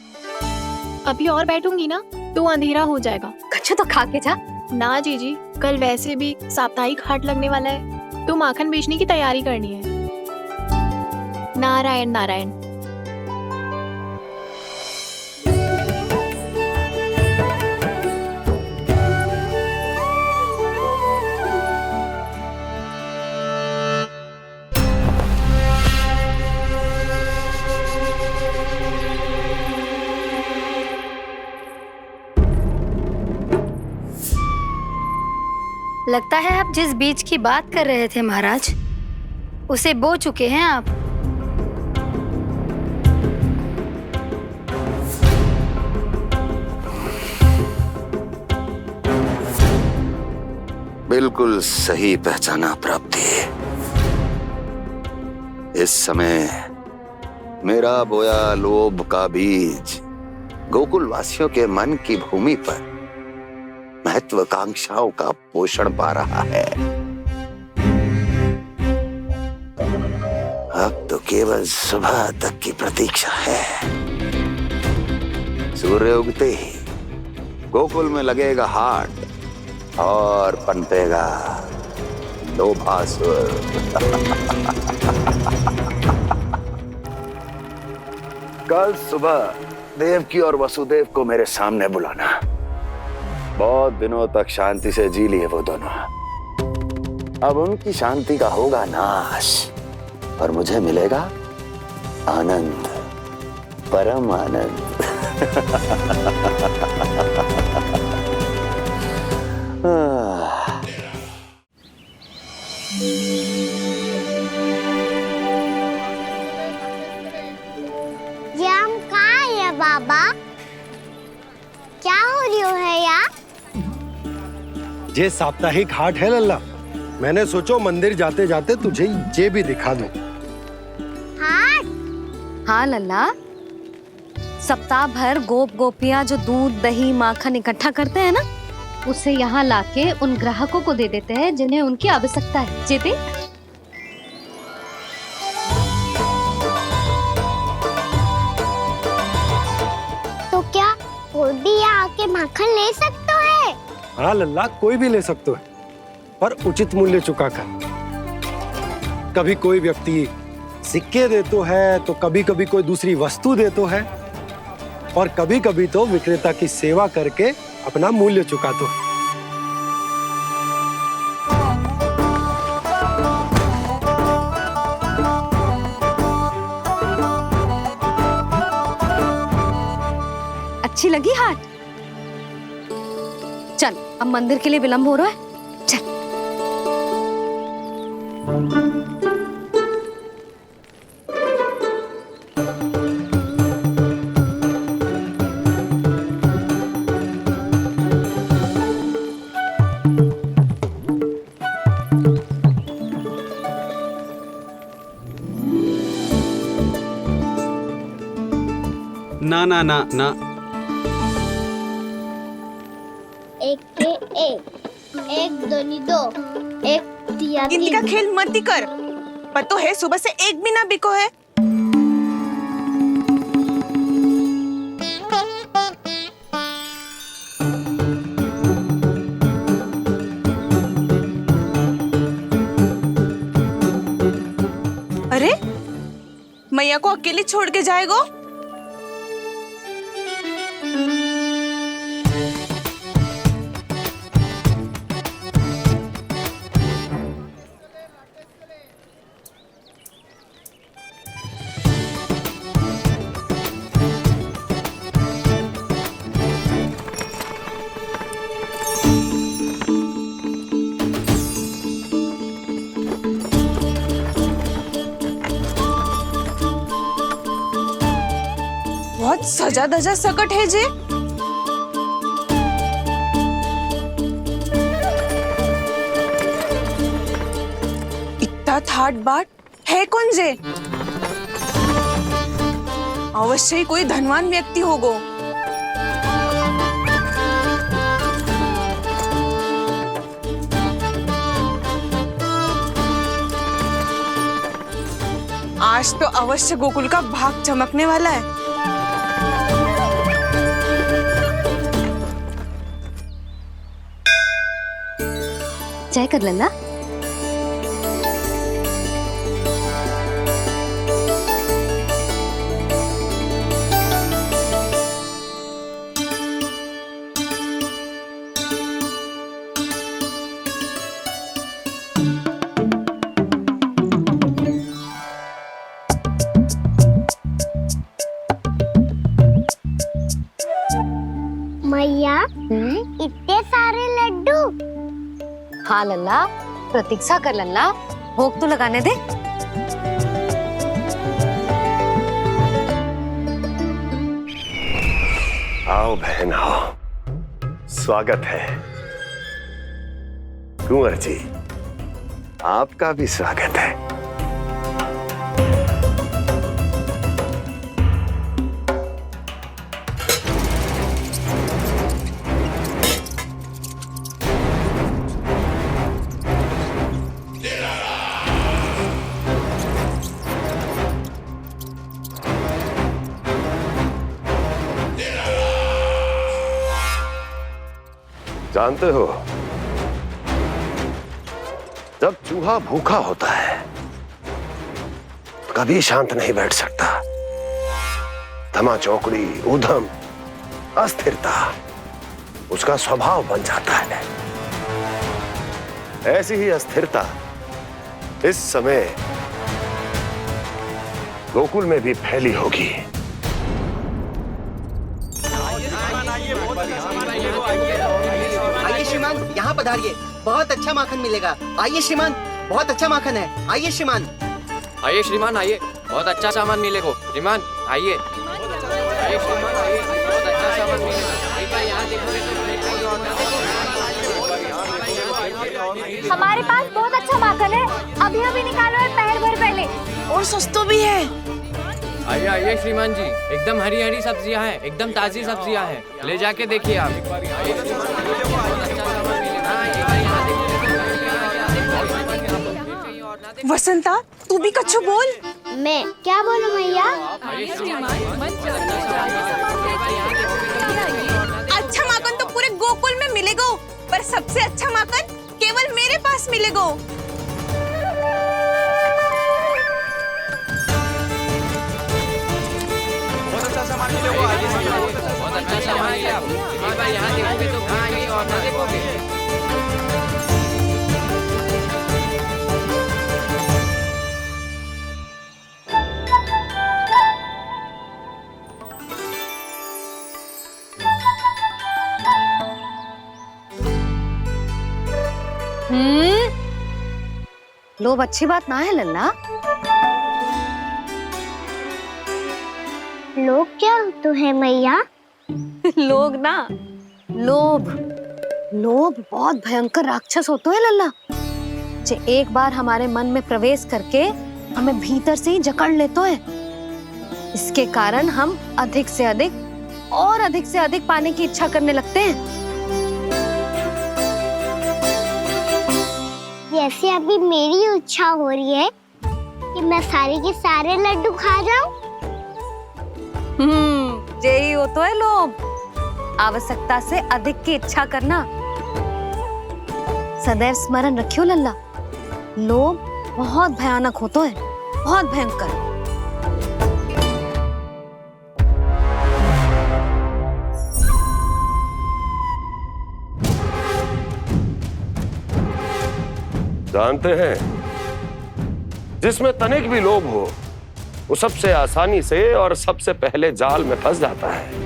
अभी और बैठूंगी ना तो अंधेरा हो जाएगा। कछु तो खा के जा। ना जीजी, कल वैसे भी साप्ताहिक हाट लगने वाला है, तो माखन बेचने की तैयारी करनी है। नारायण नारायण। लगता है आप जिस बीज की बात कर रहे थे महाराज, उसे बो चुके हैं आप। बिल्कुल सही पहचाना प्राप्ति। इस समय मेरा बोया लोभ का बीज गोकुल वासियों के मन की भूमि पर महत्वाकांक्षाओं का पोषण पा रहा है। अब तो केवल सुबह तक की प्रतीक्षा है। सूर्य उगते ही गोकुल में लगेगा हाट और पनपेगा लोभासुर। कल सुबह देवकी और वसुदेव को मेरे सामने बुलाना। बहुत दिनों तक शांति से जी लिए वो दोनों, अब उनकी शांति का होगा नाश और मुझे मिलेगा आनंद, परम आनंद। ये हम कहाँ है बाबा? क्या हो रही है यार? ये साप्ताहिक हाट है लल्ला। मैंने सोचो मंदिर जाते जाते तुझे ये भी दिखा दूं। हाट? हाँ लल्ला, सप्ताह भर गोप गोपियां जो दूध दही माखन इकट्ठा करते हैं ना, उसे यहाँ लाके उन ग्राहकों को दे देते हैं जिन्हें उनकी आवश्यकता है। जेते तो क्या कोई भी यहाँ आके माखन ले सकता है? हाँ लल्ला, कोई भी ले सकते है, पर उचित मूल्य चुका कर। कभी कोई व्यक्ति सिक्के देतो है, तो कभी कभी कोई दूसरी वस्तु देतो है, और कभी कभी तो विक्रेता की सेवा करके अपना मूल्य चुकातो है। अच्छी लगी हाट? चल, अब मंदिर के लिए विलंब हो रहा है, चल। ना ना ना ना, एक के एक दोनी दो, एक दिया गिनती का खेल मत ही कर। पतो है सुबह से एक भी ना बिको है। अरे मैया को अकेले छोड़ के जाएगो? बहुत सजा धजा सकट है जे। इतना थाट बाट है कौन जे? अवश्य ही कोई धनवान व्यक्ति होगो। आज तो अवश्य गोकुल का भाग चमकने वाला है। जय कर लल्ला। मैया, इतने सारे लड्डू। हाँ लल्ला, प्रतीक्षा कर लल्ला, भोग तो लगाने दे। आओ बहन आओ, स्वागत है। कुंवर जी, आपका भी स्वागत है। जानते हो, जब चूहा भूखा होता है तो कभी शांत नहीं बैठ सकता। धमा चौकड़ी, उधम, अस्थिरता उसका स्वभाव बन जाता है। ऐसी ही अस्थिरता इस समय गोकुल में भी फैली होगी। आइए श्रीमान, यहाँ पधारिए, बहुत अच्छा माखन मिलेगा। आइए श्रीमान, बहुत अच्छा माखन है। आइए श्रीमान। आइए श्रीमान, आइए, बहुत अच्छा सामान मिलेगा। श्रीमान आइए, आइए श्रीमान, आइए, बहुत अच्छा सामान मिलेगा। एक बार यहाँ देखो। हमारे पास बहुत अच्छा माखन है, अभी अभी निकालो है, पहर भर पहले, और सस्ता भी है। आइए आइए श्रीमान जी, एकदम हरी हरी सब्जियां हैं, एकदम ताजी सब्जियां हैं, ले जाके देखिए आप। वसंता, तू भी कच्छु बोल। मैं क्या बोलूं मैया? अच्छा माखन तो पूरे गोकुल में मिलेगा, पर सबसे अच्छा माखन केवल मेरे पास मिलेगा। बहुत अच्छा सामान है आप। एक बार यहाँ देखोगे तो कहीं और ना देखोगे। लोभ अच्छी बात ना है लल्ला। लोग क्या तो है मैया? लोग ना, लोभ। लोभ बहुत भयंकर राक्षस होते हैं लल्ला, जो एक बार हमारे मन में प्रवेश करके हमें भीतर से ही जकड़ लेते हैं। इसके कारण हम अधिक से अधिक और अधिक से अधिक पाने की इच्छा करने लगते हैं। जैसे अभी मेरी इच्छा हो रही है कि मैं सारे के सारे लड्डू खा जाऊं। यही हो तो है लोभ, आवश्यकता से अधिक की इच्छा करना। सदैव स्मरण रखियो लल्ला, लोभ बहुत भयानक होता है, बहुत भयंकर। जानते हैं, जिसमें तनिक भी लोभ हो वो सबसे आसानी से और सबसे पहले जाल में फंस जाता है।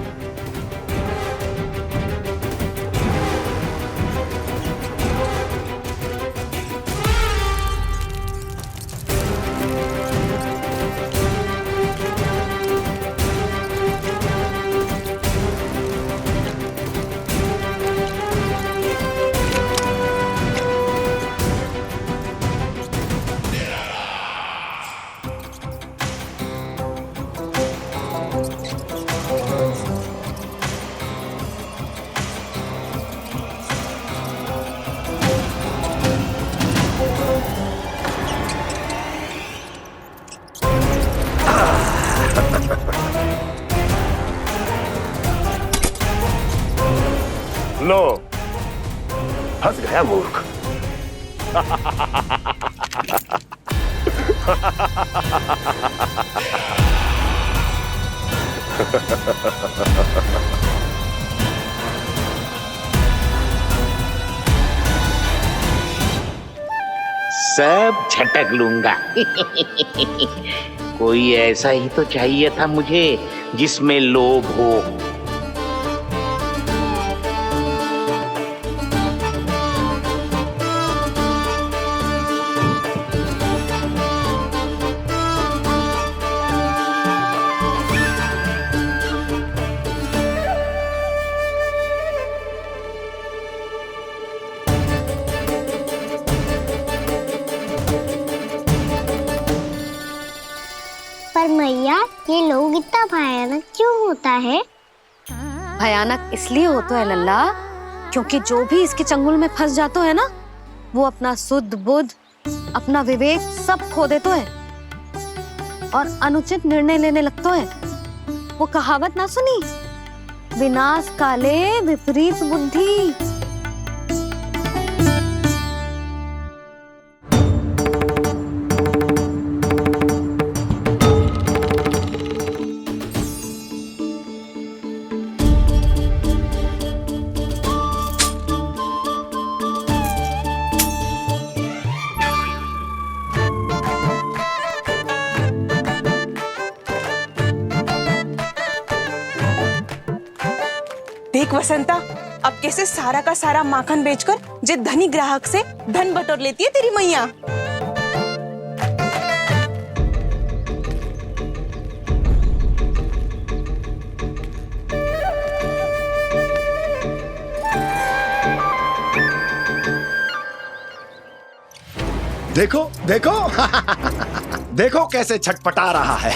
लो, फंस गया मूर्ख। सब झटक लूंगा। कोई ऐसा ही तो चाहिए था मुझे जिसमें लोभ हो। पर मैया, ये लोग इतना भयानक क्यों होता है? भयानक इसलिए होता है लल्ला, क्योंकि जो भी इसके चंगुल में फंस जाता है ना, वो अपना शुद्ध बुद्ध, अपना विवेक सब खो देता है और अनुचित निर्णय लेने लगता है। वो कहावत ना सुनी, विनाश काले विपरीत बुद्धि। देख वसंता, अब कैसे सारा का सारा माखन बेचकर जे धनी ग्राहक से धन बटोर लेती है तेरी मैया। देखो देखो देखो कैसे छटपटा रहा है।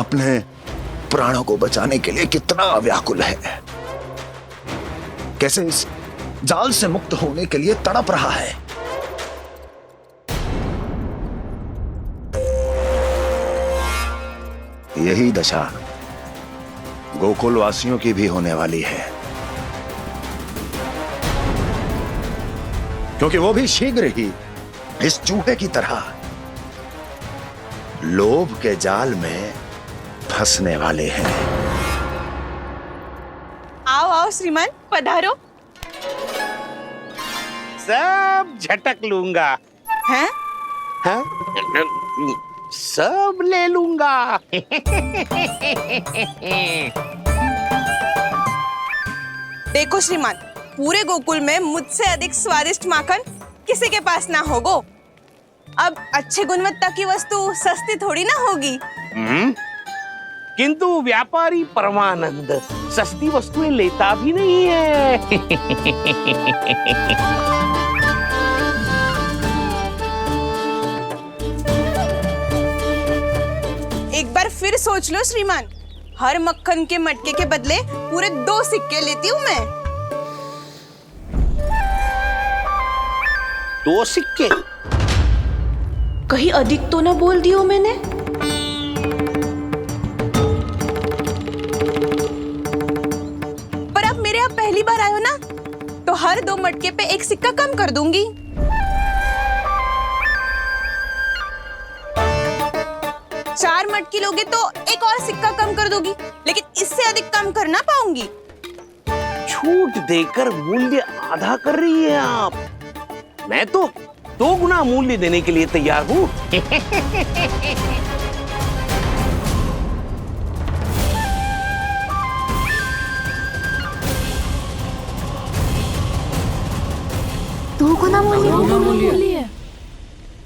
अपने प्राणों को बचाने के लिए कितना व्याकुल है, कैसे इस जाल से मुक्त होने के लिए तड़प रहा है। यही दशा गोकुल वासियों की भी होने वाली है, क्योंकि वो भी शीघ्र ही इस चूहे की तरह लोभ के जाल में फंसने वाले हैं। आओ आओ श्रीमान, पधारो। सब झटक लूंगा। हैं? हाँ? सब ले लूंगा। देखो श्रीमान, पूरे गोकुल में मुझसे अधिक स्वादिष्ट माखन किसी के पास ना होगो। अब अच्छे गुणवत्ता की वस्तु सस्ती थोड़ी ना होगी। किंतु व्यापारी परमानंद सस्ती वस्तुएं लेता भी नहीं है। एक बार फिर सोच लो श्रीमान, हर मक्खन के मटके के बदले पूरे 2 सिक्के लेती हूँ मैं। 2 सिक्के? कहीं अधिक तो ना बोल दियो मैंने? पर आप मेरे यहाँ पहली बार आए हो ना, तो हर 2 मटके पे 1 सिक्का कम कर दूंगी। चार मटकी लोगे तो 1 और सिक्का कम कर दोगी, लेकिन इससे अधिक कम कर ना पाऊंगी। छूट देकर मूल्य आधा कर रही है आप। मैं तो 2 गुना मूल्य देने के लिए तैयार हूँ। दो गुना मूल्य?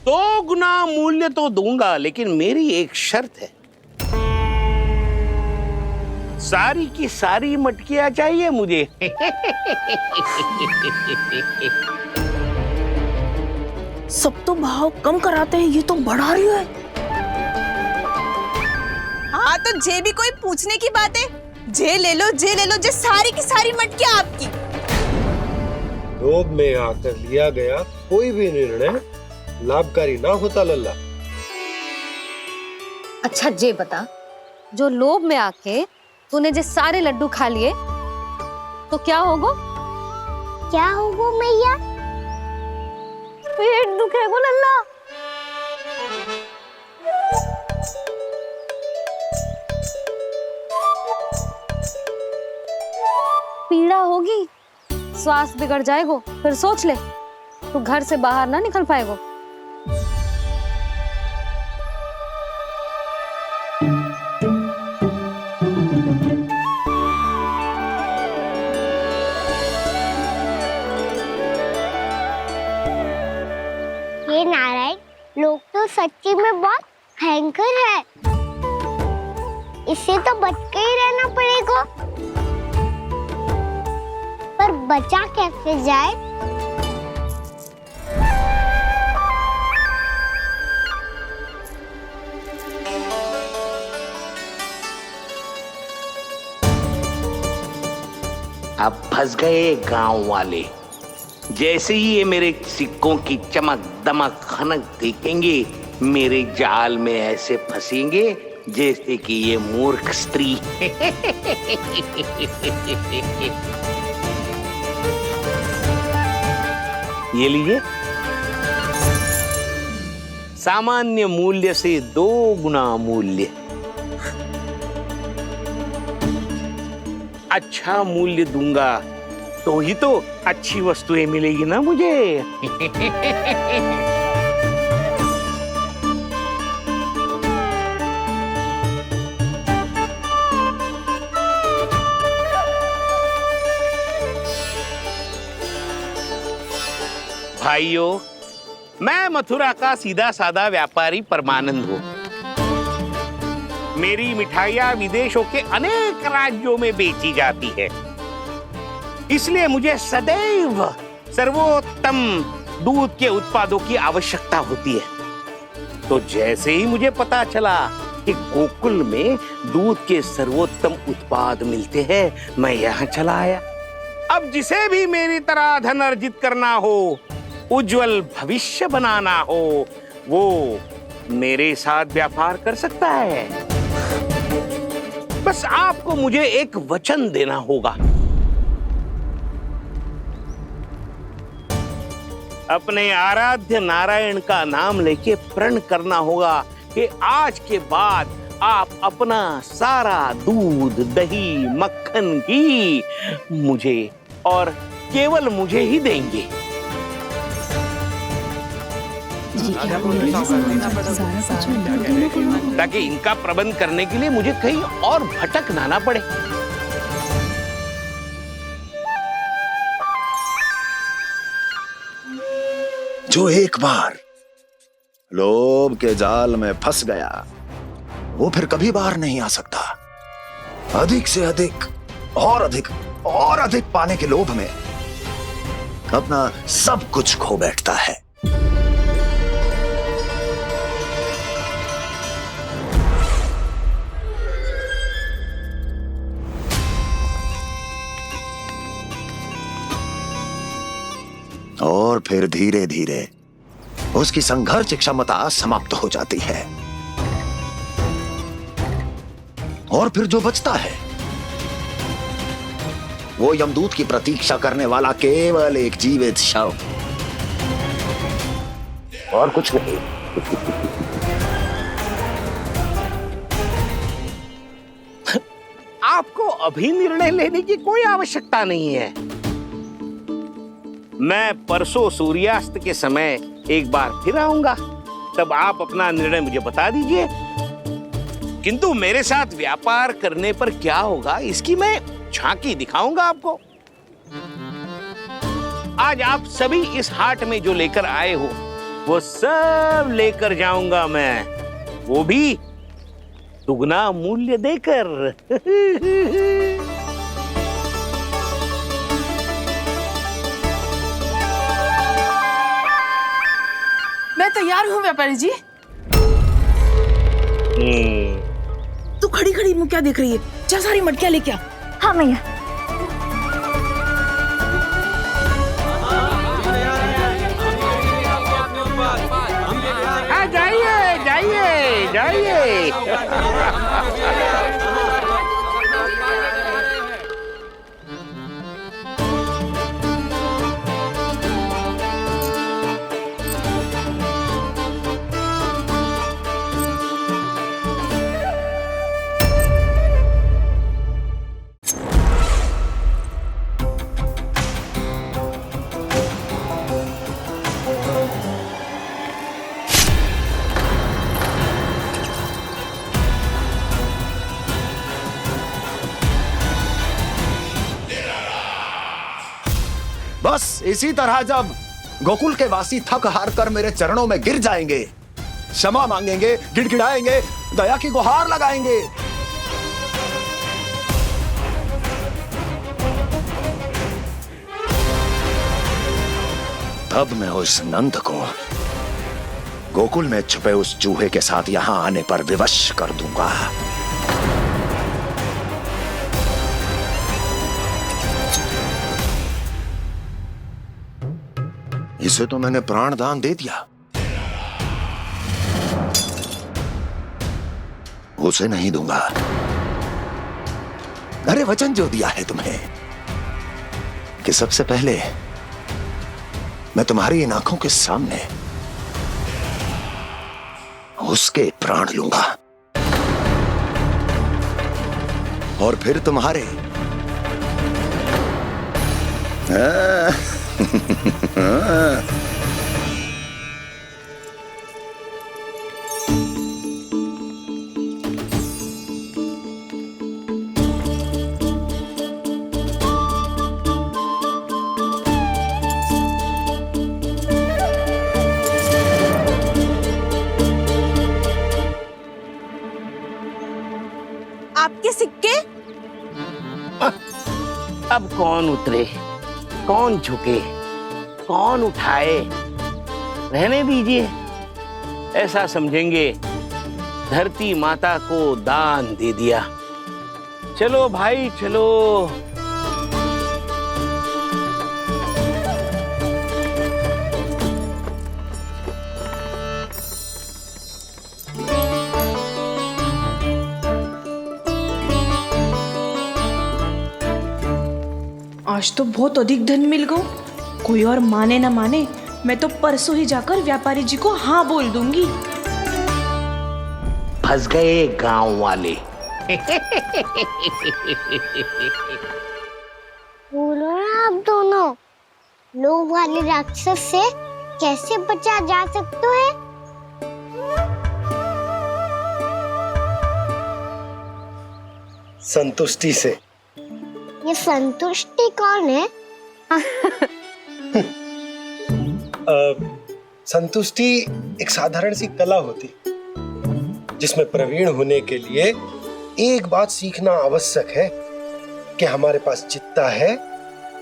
2 गुना मूल्य तो दूंगा, लेकिन मेरी एक शर्त है। सारी की सारी मटकियां चाहिए मुझे। सब तो भाव कम कराते हैं, ये तो बढ़ा रही है। हाँ तो जे भी कोई पूछने की बात है, जे ले लो, जे ले लो, जे सारी की सारी मटकियां आपकी। लोभ में आकर लिया गया कोई भी निर्णय लाभकारी ना होता लल्ला। अच्छा जे बता, जो लोभ में आके तूने जो सारे लड्डू खा लिए तो क्या होगा? क्या होगा मैया? पेट दुखेगा लल्ला। पीड़ा होगी, स्वास्थ्य बिगड़ जाएगा, फिर सोच ले तू घर से बाहर ना निकल पाएगा। ये नारायण, लोग तो सच्ची में बहुत भयंकर है, इससे तो बच के ही रहना पड़ेगा। पर बचा कैसे जाए? अब फंस गए गांव वाले। जैसे ही ये मेरे सिक्कों की चमक दमक खनक देखेंगे, मेरे जाल में ऐसे फंसेंगे जैसे कि ये मूर्ख स्त्री। ये लीजिए, सामान्य मूल्य से 2 गुना मूल्य। अच्छा मूल्य दूंगा तो ही तो अच्छी वस्तुएं मिलेगी ना मुझे। भाइयों, मैं मथुरा का सीधा साधा व्यापारी परमानंद हूँ। मेरी मिठाइयाँ विदेशों के अनेक राज्यों में बेची जाती है, इसलिए मुझे सदैव सर्वोत्तम दूध के उत्पादों की आवश्यकता होती है। तो जैसे ही मुझे पता चला कि गोकुल में दूध के सर्वोत्तम उत्पाद मिलते हैं, मैं यहाँ चला आया। अब जिसे भी मेरी तरह धन अर्जित करना हो, उज्जवल भविष्य बनाना हो, वो मेरे साथ व्यापार कर सकता है। बस आपको मुझे एक वचन देना होगा। अपने आराध्य नारायण का नाम लेके प्रण करना होगा कि आज के बाद आप अपना सारा दूध, दही, मक्खन, घी मुझे और केवल मुझे ही देंगे। ताकि इनका प्रबंध करने के लिए मुझे कहीं और भटकना ना पड़े। जो एक बार लोभ के जाल में फंस गया, वो फिर कभी बाहर नहीं आ सकता। अधिक से अधिक और अधिक और अधिक पाने के लोभ में अपना सब कुछ खो बैठता है। और फिर धीरे धीरे उसकी संघर्ष क्षमता समाप्त हो जाती है, और फिर जो बचता है वो यमदूत की प्रतीक्षा करने वाला केवल एक जीवित शव, और कुछ नहीं। आपको अभी निर्णय लेने की कोई आवश्यकता नहीं है। मैं परसों सूर्यास्त के समय एक बार फिर आऊंगा, तब आप अपना निर्णय मुझे बता दीजिए। किंतु मेरे साथ व्यापार करने पर क्या होगा, इसकी मैं झांकी दिखाऊंगा आपको। आज आप सभी इस हाट में जो लेकर आए हो, वो सब लेकर जाऊंगा मैं, वो भी दुगना मूल्य देकर। मैं तैयार हूँ व्यापारी जी। तू खड़ी खड़ी मुँह क्या देख रही है? चल सारी मटकियाँ लेके आ। हाँ मैया। जाइए जाइए जाइए। बस इसी तरह जब गोकुल के वासी थक हार कर मेरे चरणों में गिर जाएंगे, क्षमा मांगेंगे, गिड़गिड़ाएंगे, दया की गुहार लगाएंगे, तब मैं उस नंद को गोकुल में छुपे उस चूहे के साथ यहां आने पर विवश कर दूंगा। इसे तो मैंने प्राण दान दे दिया, उसे नहीं दूंगा। अरे वचन जो दिया है तुम्हें कि सबसे पहले मैं तुम्हारी इन आंखों के सामने उसके प्राण लूंगा, और फिर तुम्हारे अब कौन उतरे, कौन झुके, कौन उठाए, रहने दीजिए। ऐसा समझेंगे धरती माता को दान दे दिया। चलो भाई चलो। आज तो बहुत अधिक धन मिल गया। कोई और माने ना माने, मैं तो परसों ही जाकर व्यापारी जी को हाँ बोल दूंगी। फंस गए गांव वाले। बोलो ना आप दोनों, लोभ वाले राक्षस से कैसे बचा जा सकता है? संतुष्टि से। ये संतुष्टि कौन है? संतुष्टि एक साधारण सी कला होती जिसमें प्रवीण होने के लिए एक बात सीखना आवश्यक है कि हमारे पास जितना है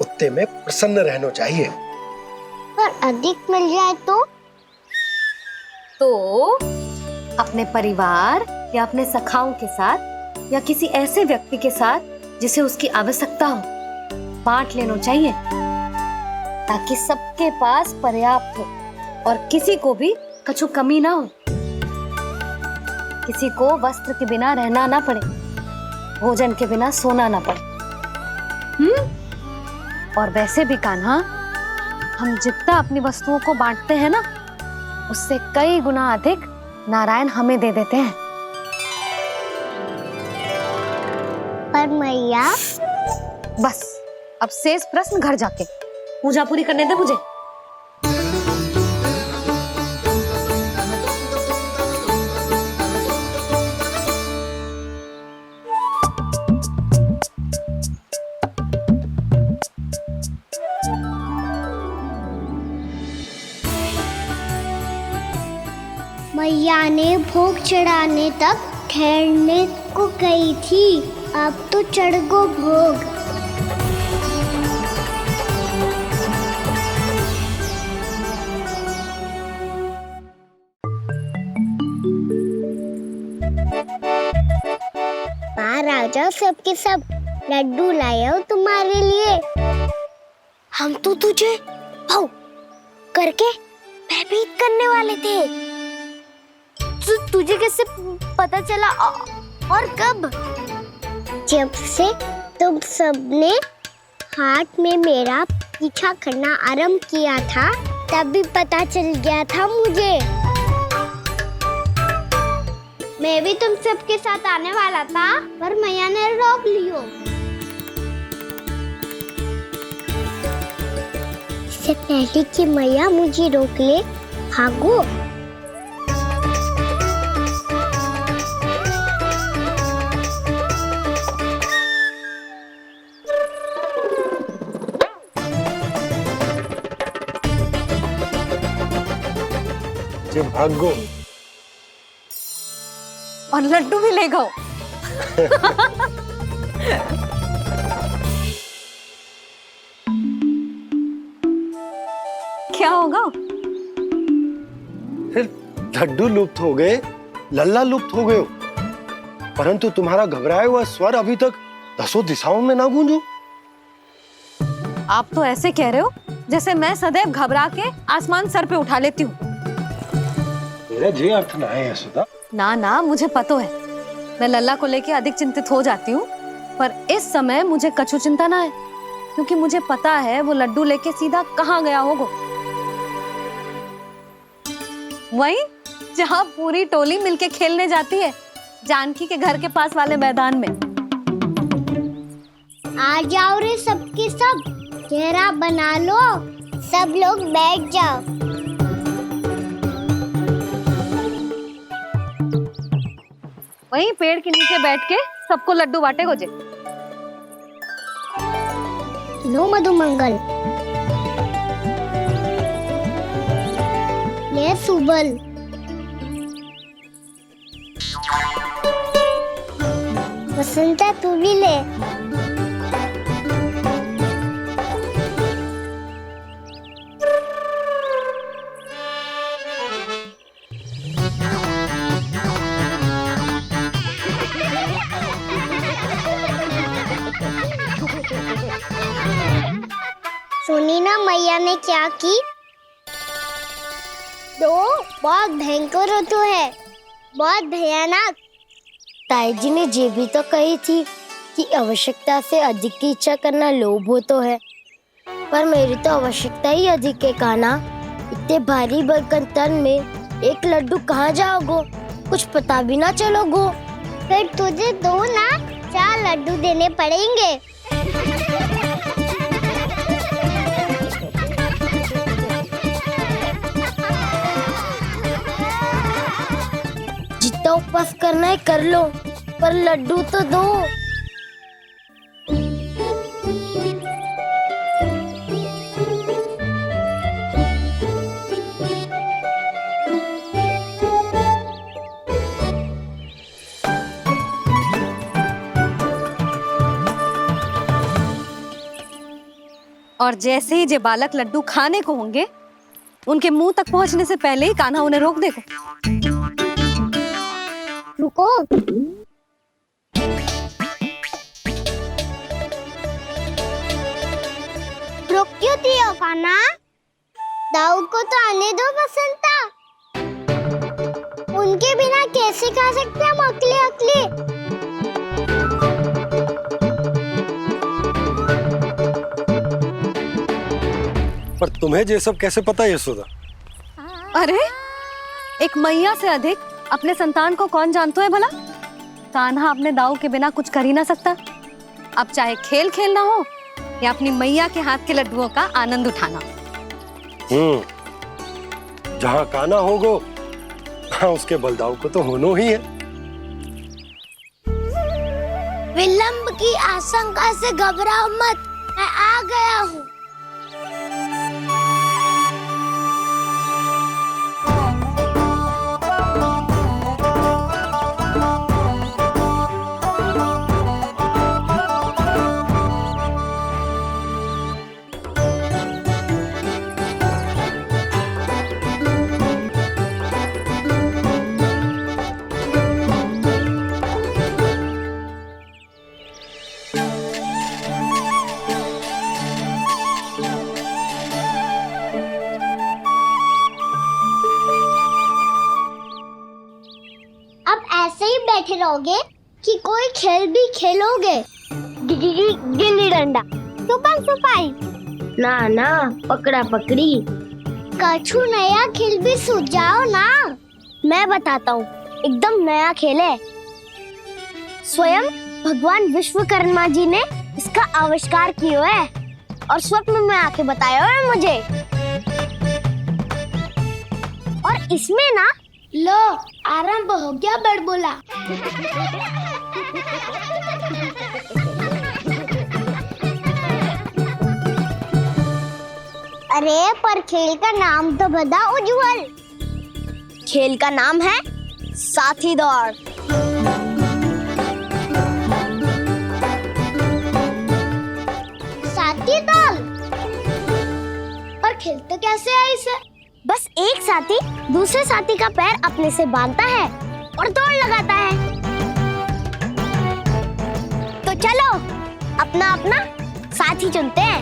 उतने में प्रसन्न रहना चाहिए। पर अधिक मिल जाए तो अपने परिवार या अपने सखाओं के साथ या किसी ऐसे व्यक्ति के साथ जिसे उसकी आवश्यकता हो बांट लेना चाहिए, ताकि सबके पास पर्याप्त हो और किसी को भी कछु कमी ना हो, किसी को वस्त्र के बिना रहना ना पड़े, भोजन के बिना सोना ना पड़े। और वैसे भी कान्हा, हम जितना अपनी वस्तुओं को बांटते हैं ना, उससे कई गुना अधिक नारायण हमें दे देते हैं। पर मैया, बस अब शेष प्रश्न घर जाके पूजा पूरी करने दे मुझे। मैया ने भोग चढ़ाने तक ठहरने को कही थी, अब तो चढ़ गो भोग। राजा सबके सब लड्डू लाए हो तुम्हारे लिए। हम तो तुझे भाव करके भयभीत करने वाले थे। तुझे कैसे पता चला और कब? जब से तुम सबने हाथ में मेरा पीछा करना आरंभ किया था, तभी पता चल गया था मुझे। मैं भी तुम सबके साथ आने वाला था, पर मैया ने रोक लियो। इससे पहले कि मैया मुझे रोक ले, भागो। जो भागो और लड्डू भी ले गो। क्या होगा? लड्डू लुप्त हो गए, लल्ला लुप्त हो गए हो, परंतु तुम्हारा घबराया हुआ स्वर अभी तक 10 दिशाओं में ना गूंजो। आप तो ऐसे कह रहे हो जैसे मैं सदैव घबरा के आसमान सर पे उठा लेती हूँ। मेरा जे अर्थ ना है यशोदा। ना ना, मुझे पता है, मैं लल्ला को लेके अधिक चिंतित हो जाती हूँ, पर इस समय मुझे कछु चिंता ना है, क्योंकि मुझे पता है वो लड्डू लेके सीधा कहाँ गया होगा। वहीं जहाँ पूरी टोली मिलके खेलने जाती है, जानकी के घर के पास वाले मैदान में। आ जाओ रे सबके सब, घेरा बना लो, सब लोग बैठ जाओ। वहीं पेड़ के नीचे बैठ के सबको लड्डू बांटे गोजे। लो मधुमंगल, ले सुबल, वसंता तू भी ले। ना मैया ने क्या की? तो बहुत भयंकर ऋतु है, बहुत भयानक। ताई जी ने ये भी तो कही थी कि आवश्यकता से अधिक की इच्छा करना लोभ हो तो है, पर मेरी तो आवश्यकता ही अधिक है कान्हा। इतने भारी भरकम तन में एक लड्डू कहाँ जाओगो, कुछ पता भी ना चलोगो। फिर तुझे 2 ना 4 लड्डू देने पड़ेंगे। जितना उपवास करना है कर लो, पर लड्डू तो दो। और जैसे ही जे बालक लड्डू खाने को होंगे, उनके मुंह तक पहुंचने से पहले ही कान्हा उन्हें रोक देगा। रुको। रोक क्यों दिया कान्हा? दाऊ को तो आने दो बसंता। उनके बिना कैसे खा सकते हम अकेले अकेले? पर तुम्हें ये सब कैसे पता है यशोदा? अरे एक मैया से अधिक अपने संतान को कौन जानता है भला? कान्हा अपने दाऊ के बिना कुछ कर ही ना सकता। अब चाहे खेल खेलना हो या अपनी मैया के हाथ के लड्डुओं का आनंद उठाना। जहाँ कान्हा होगो उसके बलदाऊ को तो होना ही है। विलंब की आशंका से घबराओ मत, मैं आ गया हूँ। बैठे रहोगे कि कोई खेल भी खेलोगे? गिल्ली डंडा, छुपन छुपाई, ना ना पकड़ा पकड़ी, कछु नया खेल भी सुझाओ ना। मैं बताता हूँ, एकदम नया खेल है। स्वयं भगवान विश्वकर्मा जी ने इसका आविष्कार किया है और स्वप्न में आके बताया है मुझे। और इसमें ना लो आरंभ हो गया बड़बोला। अरे पर खेल का नाम तो बता उज्जवल। खेल का नाम है साथी दौड़। साथी दौड़? पर खेलते कैसे है इसे? बस एक साथी दूसरे साथी का पैर अपने से बांधता है और दौड़ लगाता है। तो चलो अपना अपना साथी चुनते हैं।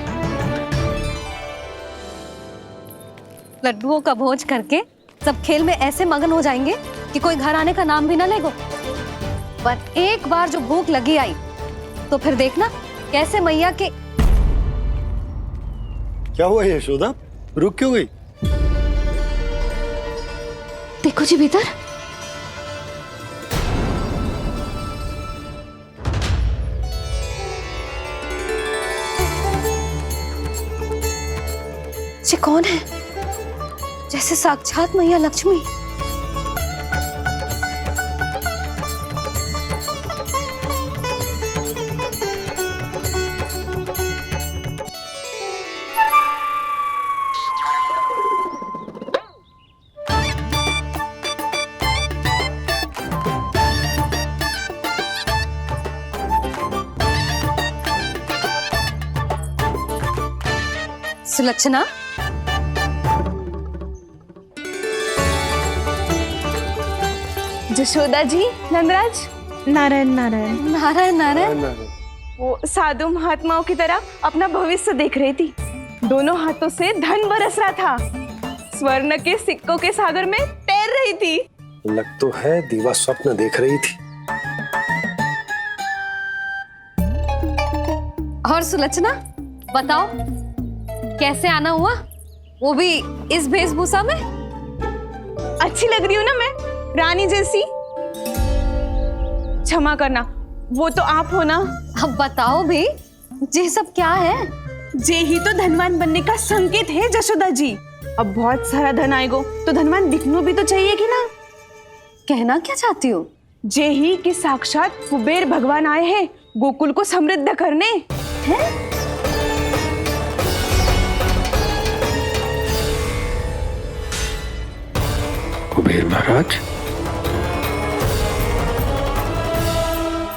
लड्डुओं का भोज करके सब खेल में ऐसे मगन हो जाएंगे कि कोई घर आने का नाम भी ना लेगो। पर एक बार जो भूख लगी आई तो फिर देखना कैसे मैया के। क्या हुआ यशोदा, रुक क्यों गई? देखो जी भीतर। ये कौन है? जैसे साक्षात मैया लक्ष्मी। सुलक्षणा, जशोदा जी, नंदराज, नारायण नारायण नारायण नारायण। वो साधु महात्माओं की तरह अपना भविष्य देख रही थी। दोनों हाथों से धन बरस रहा था, स्वर्ण के सिक्कों के सागर में तैर रही थी। लग तो है दीवा स्वप्न देख रही थी। और सुलक्षणा बताओ, कैसे आना हुआ, वो भी इस वेशभूषा में? अच्छी लग रही हूँ ना मैं, रानी जैसी? क्षमा करना, वो तो आप हो ना। अब बताओ भी, ये सब क्या है? जे ही तो धनवान बनने का संकेत है जशोदा जी। अब बहुत सारा धन आएगा तो धनवान दिखना भी तो चाहिए कि ना। कहना क्या चाहती हो? जे ही कि साक्षात कुबेर भगवान आए हैं गोकुल को समृद्ध करने। हैं? कुबेर महाराज